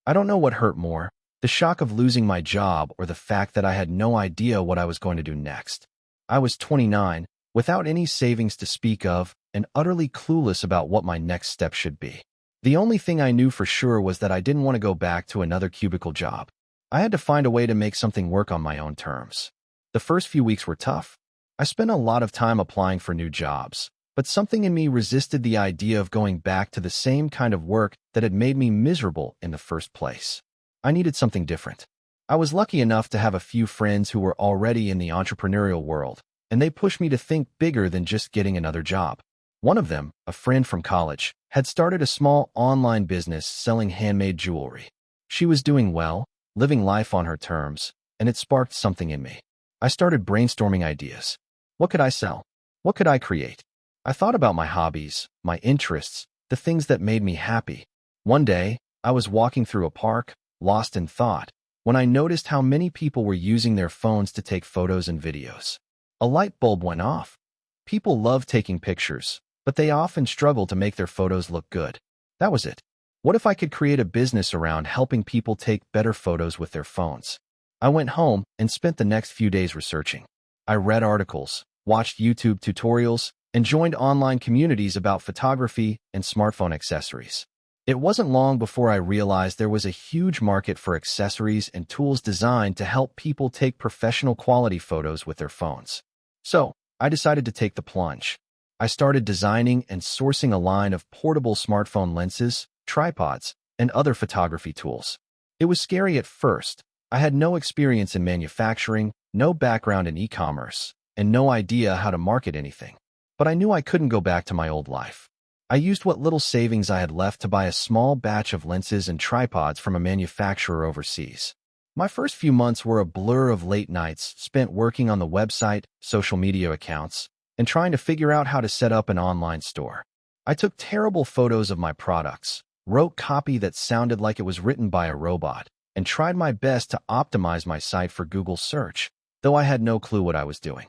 I don't know what hurt more, the shock of losing my job or the fact that I had no idea what I was going to do next. I was 29, without any savings to speak of, and utterly clueless about what my next step should be. The only thing I knew for sure was that I didn't want to go back to another cubicle job. I had to find a way to make something work on my own terms. The first few weeks were tough. I spent a lot of time applying for new jobs, but something in me resisted the idea of going back to the same kind of work that had made me miserable in the first place. I needed something different. I was lucky enough to have a few friends who were already in the entrepreneurial world, and they pushed me to think bigger than just getting another job. One of them, a friend from college, had started a small online business selling handmade jewelry. She was doing well, living life on her terms, and it sparked something in me. I started brainstorming ideas. What could I sell? What could I create? I thought about my hobbies, my interests, the things that made me happy. One day, I was walking through a park, lost in thought, when I noticed how many people were using their phones to take photos and videos. A light bulb went off. People love taking pictures, but they often struggle to make their photos look good. That was it. What if I could create a business around helping people take better photos with their phones? I went home and spent the next few days researching. I read articles, watched YouTube tutorials, and joined online communities about photography and smartphone accessories. It wasn't long before I realized there was a huge market for accessories and tools designed to help people take professional quality photos with their phones. So, I decided to take the plunge. I started designing and sourcing a line of portable smartphone lenses, tripods, and other photography tools. It was scary at first. I had no experience in manufacturing, no background in e-commerce, and no idea how to market anything. But I knew I couldn't go back to my old life. I used what little savings I had left to buy a small batch of lenses and tripods from a manufacturer overseas. My first few months were a blur of late nights spent working on the website, social media accounts, and trying to figure out how to set up an online store. I took terrible photos of my products, wrote copy that sounded like it was written by a robot, and tried my best to optimize my site for Google search, though I had no clue what I was doing.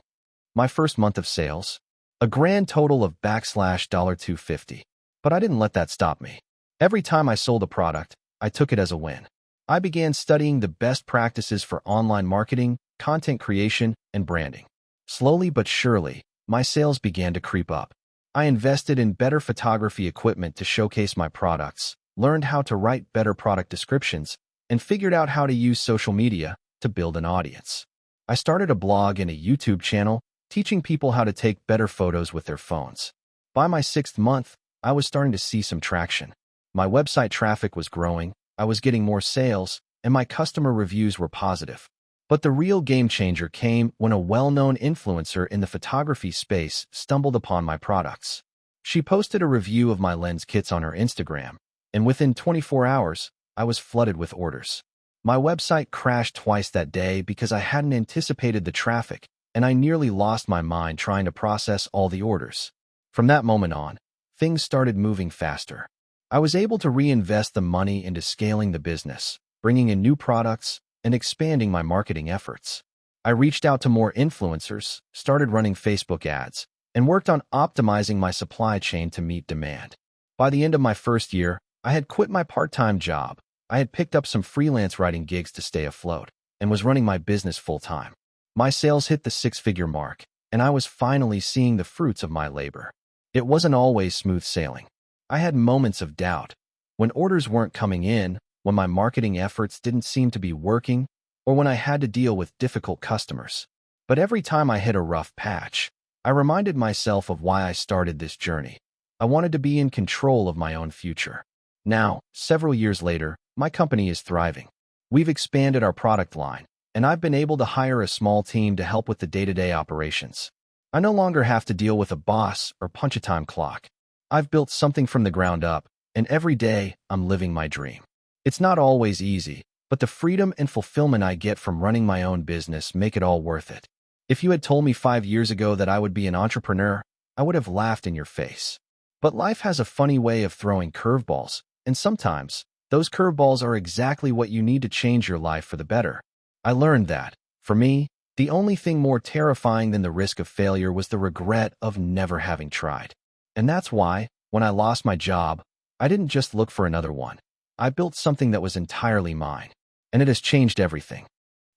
My first month of sales, a grand total of $250. But I didn't let that stop me. Every time I sold a product, I took it as a win. I began studying the best practices for online marketing, content creation, and branding. Slowly but surely, my sales began to creep up. I invested in better photography equipment to showcase my products, learned how to write better product descriptions, and figured out how to use social media to build an audience. I started a blog and a YouTube channel, teaching people how to take better photos with their phones. By my 6th month, I was starting to see some traction. My website traffic was growing, I was getting more sales, and my customer reviews were positive. But the real game changer came when a well-known influencer in the photography space stumbled upon my products. She posted a review of my lens kits on her Instagram, and within 24 hours, I was flooded with orders. My website crashed twice that day because I hadn't anticipated the traffic, and I nearly lost my mind trying to process all the orders. From that moment on, things started moving faster. I was able to reinvest the money into scaling the business, bringing in new products, and expanding my marketing efforts. I reached out to more influencers, started running Facebook ads, and worked on optimizing my supply chain to meet demand. By the end of my first year, I had quit my part-time job. I had picked up some freelance writing gigs to stay afloat, and was running my business full-time. My sales hit the 6-figure mark, and I was finally seeing the fruits of my labor. It wasn't always smooth sailing. I had moments of doubt, when orders weren't coming in, when my marketing efforts didn't seem to be working, or when I had to deal with difficult customers. But every time I hit a rough patch, I reminded myself of why I started this journey. I wanted to be in control of my own future. Now, several years later, my company is thriving. We've expanded our product line, and I've been able to hire a small team to help with the day-to-day operations. I no longer have to deal with a boss or punch a time clock. I've built something from the ground up, and every day I'm living my dream. It's not always easy, but the freedom and fulfillment I get from running my own business make it all worth it. If you had told me 5 years ago that I would be an entrepreneur, I would have laughed in your face. But life has a funny way of throwing curveballs, and sometimes those curveballs are exactly what you need to change your life for the better. I learned that, for me, the only thing more terrifying than the risk of failure was the regret of never having tried. And that's why, when I lost my job, I didn't just look for another one. I built something that was entirely mine, and it has changed everything.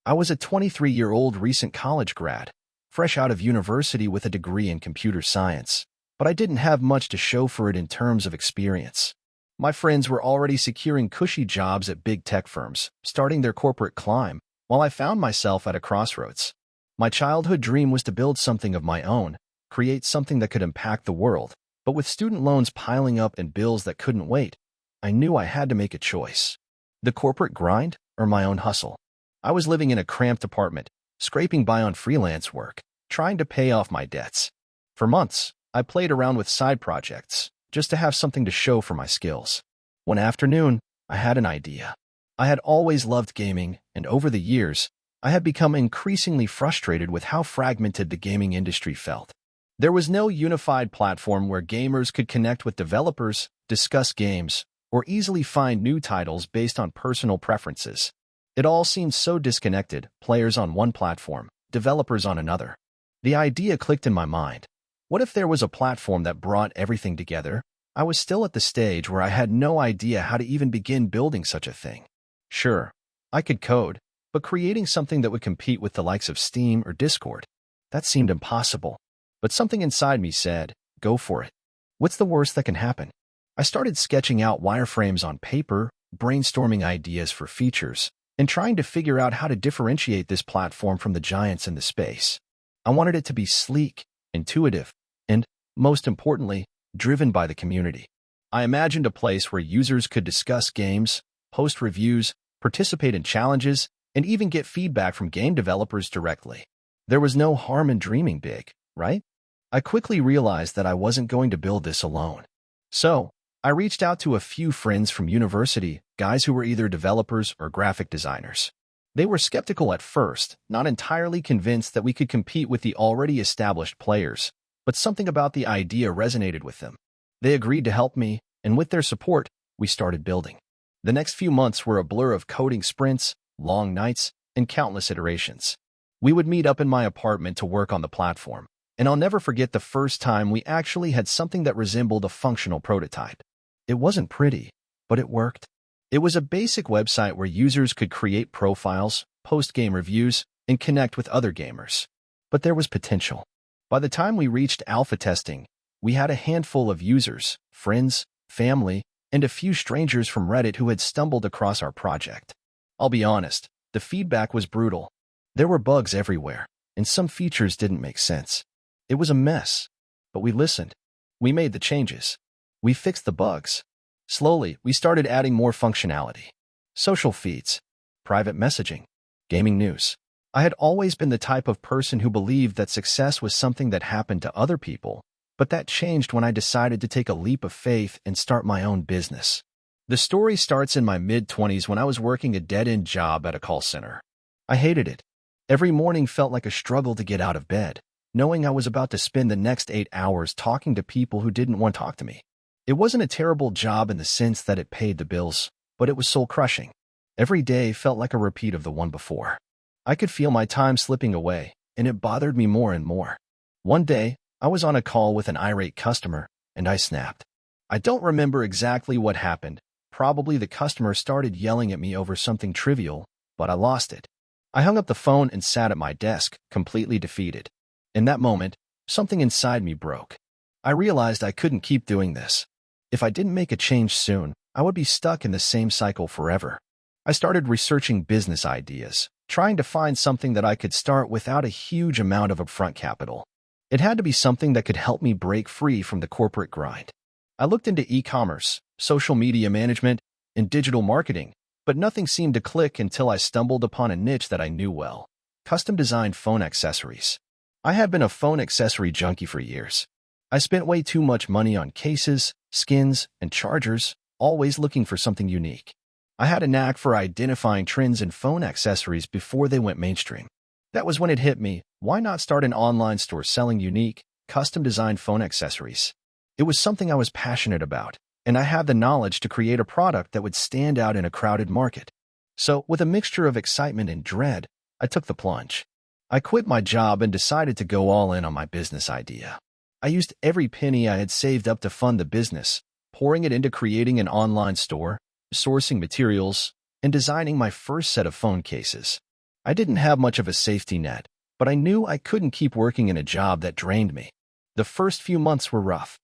I was a 23-year-old recent college grad, fresh out of university with a degree in computer science, but I didn't have much to show for it in terms of experience. My friends were already securing cushy jobs at big tech firms, starting their corporate climb, while I found myself at a crossroads. My childhood dream was to build something of my own, create something that could impact the world, but with student loans piling up and bills that couldn't wait, I knew I had to make a choice. The corporate grind or my own hustle? I was living in a cramped apartment, scraping by on freelance work, trying to pay off my debts. For months, I played around with side projects, just to have something to show for my skills. One afternoon, I had an idea. I had always loved gaming, and over the years, I had become increasingly frustrated with how fragmented the gaming industry felt. There was no unified platform where gamers could connect with developers, discuss games, or easily find new titles based on personal preferences. It all seemed so disconnected, players on one platform, developers on another. The idea clicked in my mind. What if there was a platform that brought everything together? I was still at the stage where I had no idea how to even begin building such a thing. Sure, I could code, but creating something that would compete with the likes of Steam or Discord, that seemed impossible. But something inside me said, go for it. What's the worst that can happen? I started sketching out wireframes on paper, brainstorming ideas for features, and trying to figure out how to differentiate this platform from the giants in the space. I wanted it to be sleek, intuitive, and, most importantly, driven by the community. I imagined a place where users could discuss games, post reviews, participate in challenges, and even get feedback from game developers directly. There was no harm in dreaming big, right? I quickly realized that I wasn't going to build this alone. So, I reached out to a few friends from university, guys who were either developers or graphic designers. They were skeptical at first, not entirely convinced that we could compete with the already established players, but something about the idea resonated with them. They agreed to help me, and with their support, we started building. The next few months were a blur of coding sprints, long nights, and countless iterations. We would meet up in my apartment to work on the platform, and I'll never forget the first time we actually had something that resembled a functional prototype. It wasn't pretty, but it worked. It was a basic website where users could create profiles, post game reviews, and connect with other gamers. But there was potential. By the time we reached alpha testing, we had a handful of users, friends, family, and a few strangers from Reddit who had stumbled across our project. I'll be honest, the feedback was brutal. There were bugs everywhere, and some features didn't make sense. It was a mess, but we listened. We made the changes. We fixed the bugs. Slowly, we started adding more functionality. Social feeds, private messaging, gaming news. I had always been the type of person who believed that success was something that happened to other people, but that changed when I decided to take a leap of faith and start my own business. The story starts in my mid-20s when I was working a dead-end job at a call center. I hated it. Every morning felt like a struggle to get out of bed, knowing I was about to spend the next 8 hours talking to people who didn't want to talk to me. It wasn't a terrible job in the sense that it paid the bills, but it was soul-crushing. Every day felt like a repeat of the one before. I could feel my time slipping away, and it bothered me more and more. One day, I was on a call with an irate customer, and I snapped. I don't remember exactly what happened. Probably the customer started yelling at me over something trivial, but I lost it. I hung up the phone and sat at my desk, completely defeated. In that moment, something inside me broke. I realized I couldn't keep doing this. If I didn't make a change soon, I would be stuck in the same cycle forever. I started researching business ideas, trying to find something that I could start without a huge amount of upfront capital. It had to be something that could help me break free from the corporate grind. I looked into e-commerce, social media management, and digital marketing, but nothing seemed to click until I stumbled upon a niche that I knew well: custom-designed phone accessories. I had been a phone accessory junkie for years. I spent way too much money on cases, skins, and chargers, always looking for something unique. I had a knack for identifying trends in phone accessories before they went mainstream. That was when it hit me: why not start an online store selling unique, custom-designed phone accessories? It was something I was passionate about, and I had the knowledge to create a product that would stand out in a crowded market. So, with a mixture of excitement and dread, I took the plunge. I quit my job and decided to go all in on my business idea. I used every penny I had saved up to fund the business, pouring it into creating an online store, sourcing materials, and designing my first set of phone cases. I didn't have much of a safety net, but I knew I couldn't keep working in a job that drained me. The first few months were rough.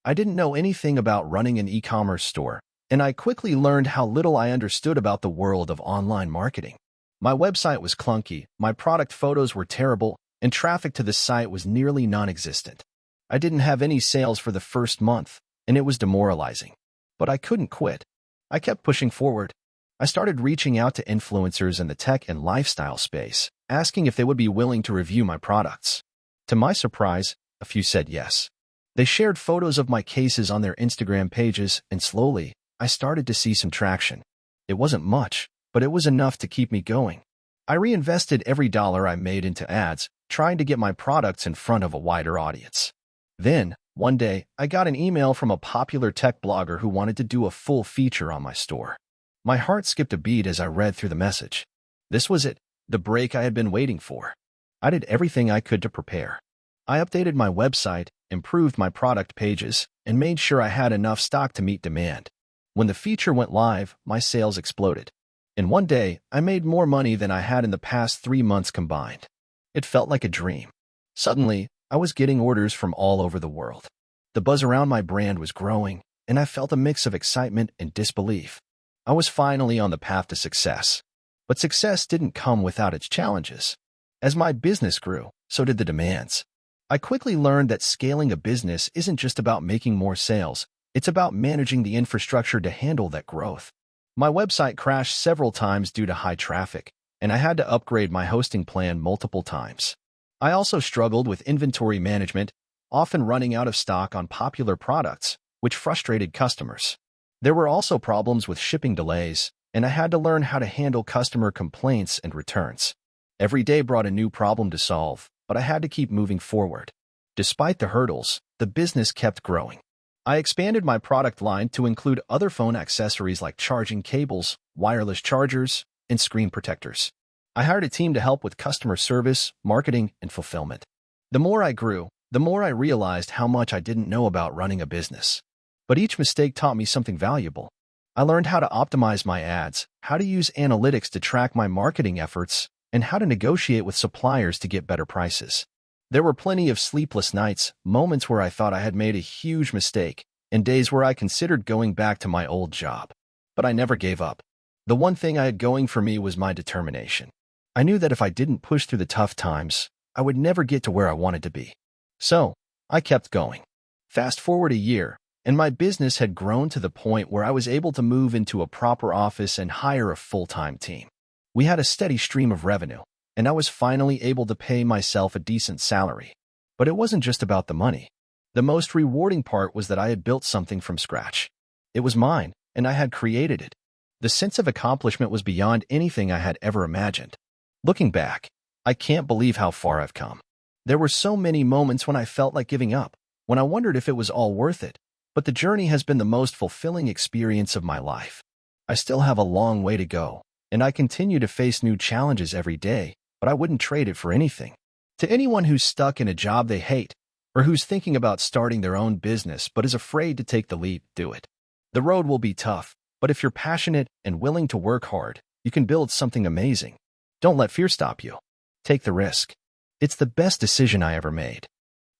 I didn't know anything about running an e-commerce store, and I quickly learned how little I understood about the world of online marketing. My website was clunky, my product photos were terrible, and traffic to the site was nearly non-existent. I didn't have any sales for the first month, and it was demoralizing. But I couldn't quit. I kept pushing forward. I started reaching out to influencers in the tech and lifestyle space, asking if they would be willing to review my products. To my surprise, a few said yes. They shared photos of my cases on their Instagram pages, and slowly, I started to see some traction. It wasn't much, but it was enough to keep me going. I reinvested every dollar I made into ads, trying to get my products in front of a wider audience. Then, one day, I got an email from a popular tech blogger who wanted to do a full feature on my store. My heart skipped a beat as I read through the message. This was it, the break I had been waiting for. I did everything I could to prepare. I updated my website, improved my product pages, and made sure I had enough stock to meet demand. When the feature went live, my sales exploded. In one day, I made more money than I had in the past 3 months combined. It felt like a dream. Suddenly, I was getting orders from all over the world. The buzz around my brand was growing, and I felt a mix of excitement and disbelief. I was finally on the path to success. But success didn't come without its challenges. As my business grew, so did the demands. I quickly learned that scaling a business isn't just about making more sales, it's about managing the infrastructure to handle that growth. My website crashed several times due to high traffic, and I had to upgrade my hosting plan multiple times. I also struggled with inventory management, often running out of stock on popular products, which frustrated customers. There were also problems with shipping delays, and I had to learn how to handle customer complaints and returns. Every day brought a new problem to solve, but I had to keep moving forward. Despite the hurdles, the business kept growing. I expanded my product line to include other phone accessories like charging cables, wireless chargers, and screen protectors. I hired a team to help with customer service, marketing, and fulfillment. The more I grew, the more I realized how much I didn't know about running a business. But each mistake taught me something valuable. I learned how to optimize my ads, how to use analytics to track my marketing efforts, and how to negotiate with suppliers to get better prices. There were plenty of sleepless nights, moments where I thought I had made a huge mistake, and days where I considered going back to my old job. But I never gave up. The one thing I had going for me was my determination. I knew that if I didn't push through the tough times, I would never get to where I wanted to be. So, I kept going. Fast forward a year, and my business had grown to the point where I was able to move into a proper office and hire a full-time team. We had a steady stream of revenue, and I was finally able to pay myself a decent salary. But it wasn't just about the money. The most rewarding part was that I had built something from scratch. It was mine, and I had created it. The sense of accomplishment was beyond anything I had ever imagined. Looking back, I can't believe how far I've come. There were so many moments when I felt like giving up, when I wondered if it was all worth it, but the journey has been the most fulfilling experience of my life. I still have a long way to go, and I continue to face new challenges every day, but I wouldn't trade it for anything. To anyone who's stuck in a job they hate, or who's thinking about starting their own business but is afraid to take the leap, do it. The road will be tough, but if you're passionate and willing to work hard, you can build something amazing. Don't let fear stop you. Take the risk. It's the best decision I ever made.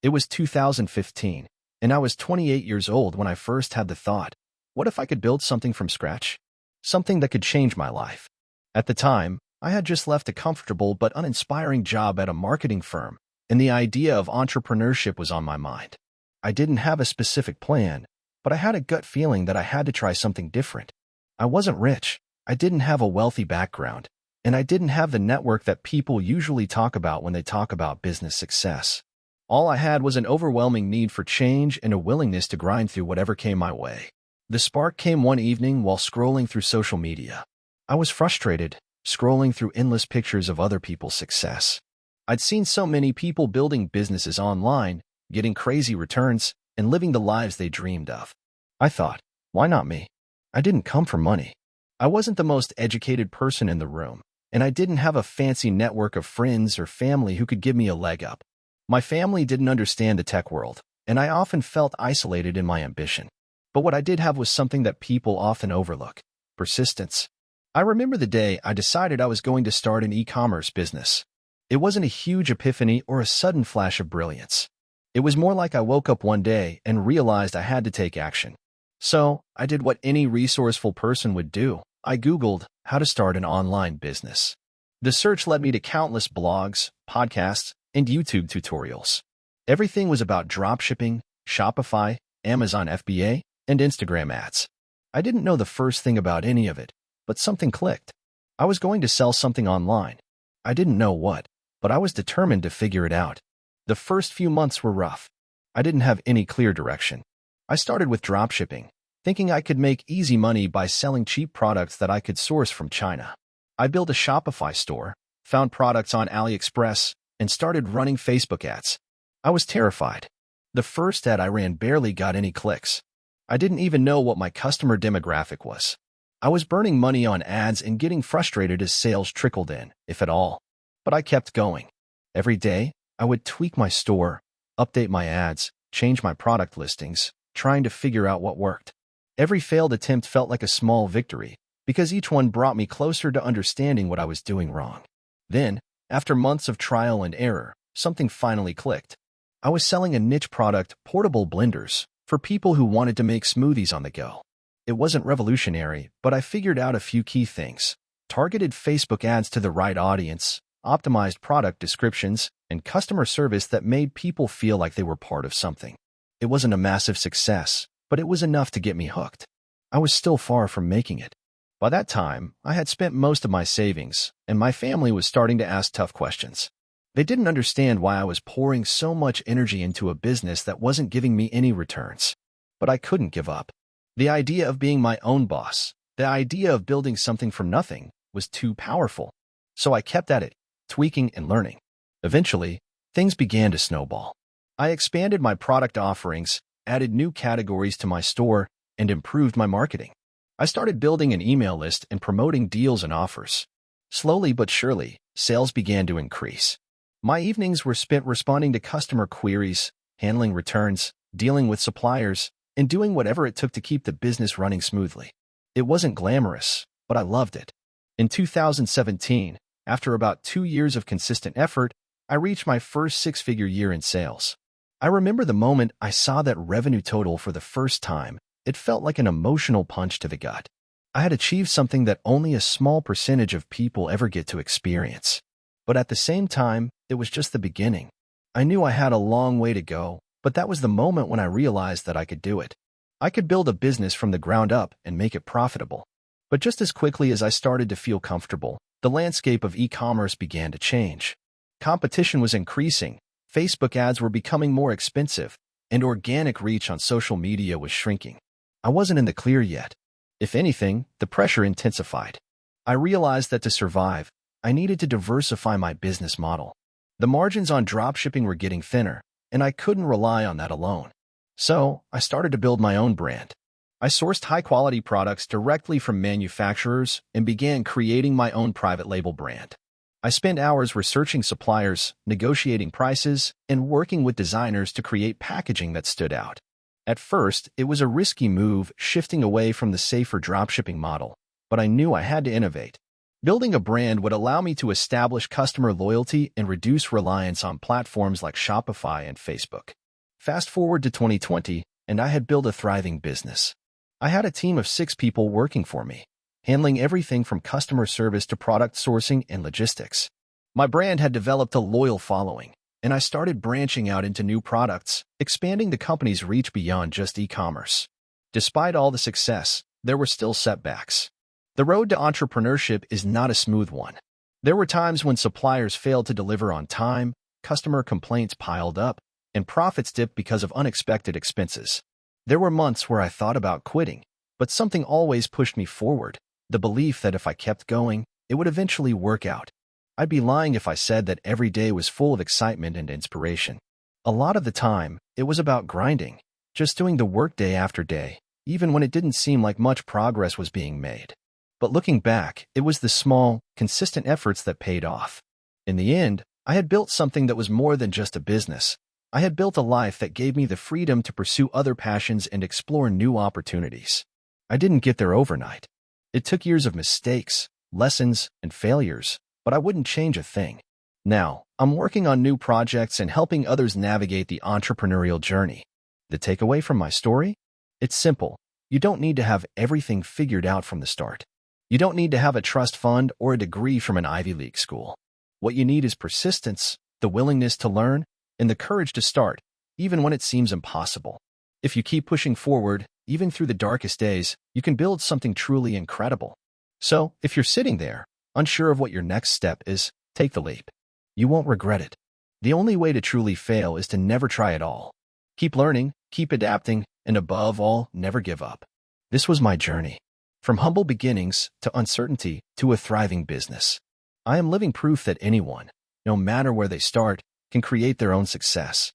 It was 2015, and I was 28 years old when I first had the thought, what if I could build something from scratch? Something that could change my life. At the time, I had just left a comfortable but uninspiring job at a marketing firm, and the idea of entrepreneurship was on my mind. I didn't have a specific plan, but I had a gut feeling that I had to try something different. I wasn't rich, I didn't have a wealthy background, and I didn't have the network that people usually talk about when they talk about business success. All I had was an overwhelming need for change and a willingness to grind through whatever came my way. The spark came one evening while scrolling through social media. I was frustrated, scrolling through endless pictures of other people's success. I'd seen so many people building businesses online, getting crazy returns, and living the lives they dreamed of. I thought, why not me? I didn't come for money. I wasn't the most educated person in the room, and I didn't have a fancy network of friends or family who could give me a leg up. My family didn't understand the tech world, and I often felt isolated in my ambition. But what I did have was something that people often overlook: persistence. I remember the day I decided I was going to start an e-commerce business. It wasn't a huge epiphany or a sudden flash of brilliance. It was more like I woke up one day and realized I had to take action. So, I did what any resourceful person would do. I Googled how to start an online business. The search led me to countless blogs, podcasts, and YouTube tutorials. Everything was about dropshipping, Shopify, Amazon FBA, and Instagram ads. I didn't know the first thing about any of it, but something clicked. I was going to sell something online. I didn't know what, but I was determined to figure it out. The first few months were rough. I didn't have any clear direction. I started with dropshipping, thinking I could make easy money by selling cheap products that I could source from China. I built a Shopify store, found products on AliExpress, and started running Facebook ads. I was terrified. The first ad I ran barely got any clicks. I didn't even know what my customer demographic was. I was burning money on ads and getting frustrated as sales trickled in, if at all. But I kept going. Every day, I would tweak my store, update my ads, change my product listings, trying to figure out what worked. Every failed attempt felt like a small victory, because each one brought me closer to understanding what I was doing wrong. Then, after months of trial and error, something finally clicked. I was selling a niche product, portable blenders, for people who wanted to make smoothies on the go. It wasn't revolutionary, but I figured out a few key things: targeted Facebook ads to the right audience, optimized product descriptions, and customer service that made people feel like they were part of something. It wasn't a massive success, but it was enough to get me hooked. I was still far from making it. By that time, I had spent most of my savings, and my family was starting to ask tough questions. They didn't understand why I was pouring so much energy into a business that wasn't giving me any returns. But I couldn't give up. The idea of being my own boss, the idea of building something from nothing, was too powerful. So I kept at it, tweaking and learning. Eventually, things began to snowball. I expanded my product offerings, added new categories to my store, and improved my marketing. I started building an email list and promoting deals and offers. Slowly but surely, sales began to increase. My evenings were spent responding to customer queries, handling returns, dealing with suppliers, and doing whatever it took to keep the business running smoothly. It wasn't glamorous, but I loved it. In 2017, after about 2 years of consistent effort, I reached my first six-figure year in sales. I remember the moment I saw that revenue total for the first time. It felt like an emotional punch to the gut. I had achieved something that only a small percentage of people ever get to experience. But at the same time, it was just the beginning. I knew I had a long way to go, but that was the moment when I realized that I could do it. I could build a business from the ground up and make it profitable. But just as quickly as I started to feel comfortable, the landscape of e-commerce began to change. Competition was increasing, Facebook ads were becoming more expensive, and organic reach on social media was shrinking. I wasn't in the clear yet. If anything, the pressure intensified. I realized that to survive, I needed to diversify my business model. The margins on dropshipping were getting thinner, and I couldn't rely on that alone. So, I started to build my own brand. I sourced high-quality products directly from manufacturers and began creating my own private label brand. I spent hours researching suppliers, negotiating prices, and working with designers to create packaging that stood out. At first, it was a risky move, shifting away from the safer dropshipping model, but I knew I had to innovate. Building a brand would allow me to establish customer loyalty and reduce reliance on platforms like Shopify and Facebook. Fast forward to 2020, and I had built a thriving business. I had a team of 6 people working for me, handling everything from customer service to product sourcing and logistics. My brand had developed a loyal following, and I started branching out into new products, expanding the company's reach beyond just e-commerce. Despite all the success, there were still setbacks. The road to entrepreneurship is not a smooth one. There were times when suppliers failed to deliver on time, customer complaints piled up, and profits dipped because of unexpected expenses. There were months where I thought about quitting, but something always pushed me forward, the belief that if I kept going, it would eventually work out. I'd be lying if I said that every day was full of excitement and inspiration. A lot of the time, it was about grinding, just doing the work day after day, even when it didn't seem like much progress was being made. But looking back, it was the small, consistent efforts that paid off. In the end, I had built something that was more than just a business. I had built a life that gave me the freedom to pursue other passions and explore new opportunities. I didn't get there overnight. It took years of mistakes, lessons, and failures, but I wouldn't change a thing. Now, I'm working on new projects and helping others navigate the entrepreneurial journey. The takeaway from my story? It's simple. You don't need to have everything figured out from the start. You don't need to have a trust fund or a degree from an Ivy League school. What you need is persistence, the willingness to learn, and the courage to start, even when it seems impossible. If you keep pushing forward, even through the darkest days, you can build something truly incredible. So, if you're sitting there, unsure of what your next step is, take the leap. You won't regret it. The only way to truly fail is to never try at all. Keep learning, keep adapting, and above all, never give up. This was my journey. From humble beginnings to uncertainty to a thriving business. I am living proof that anyone, no matter where they start, can create their own success.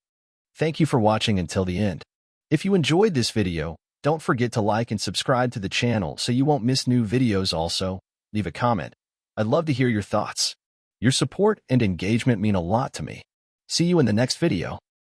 Thank you for watching until the end. If you enjoyed this video, don't forget to like and subscribe to the channel so you won't miss new videos. Also, leave a comment. I'd love to hear your thoughts. Your support and engagement mean a lot to me. See you in the next video.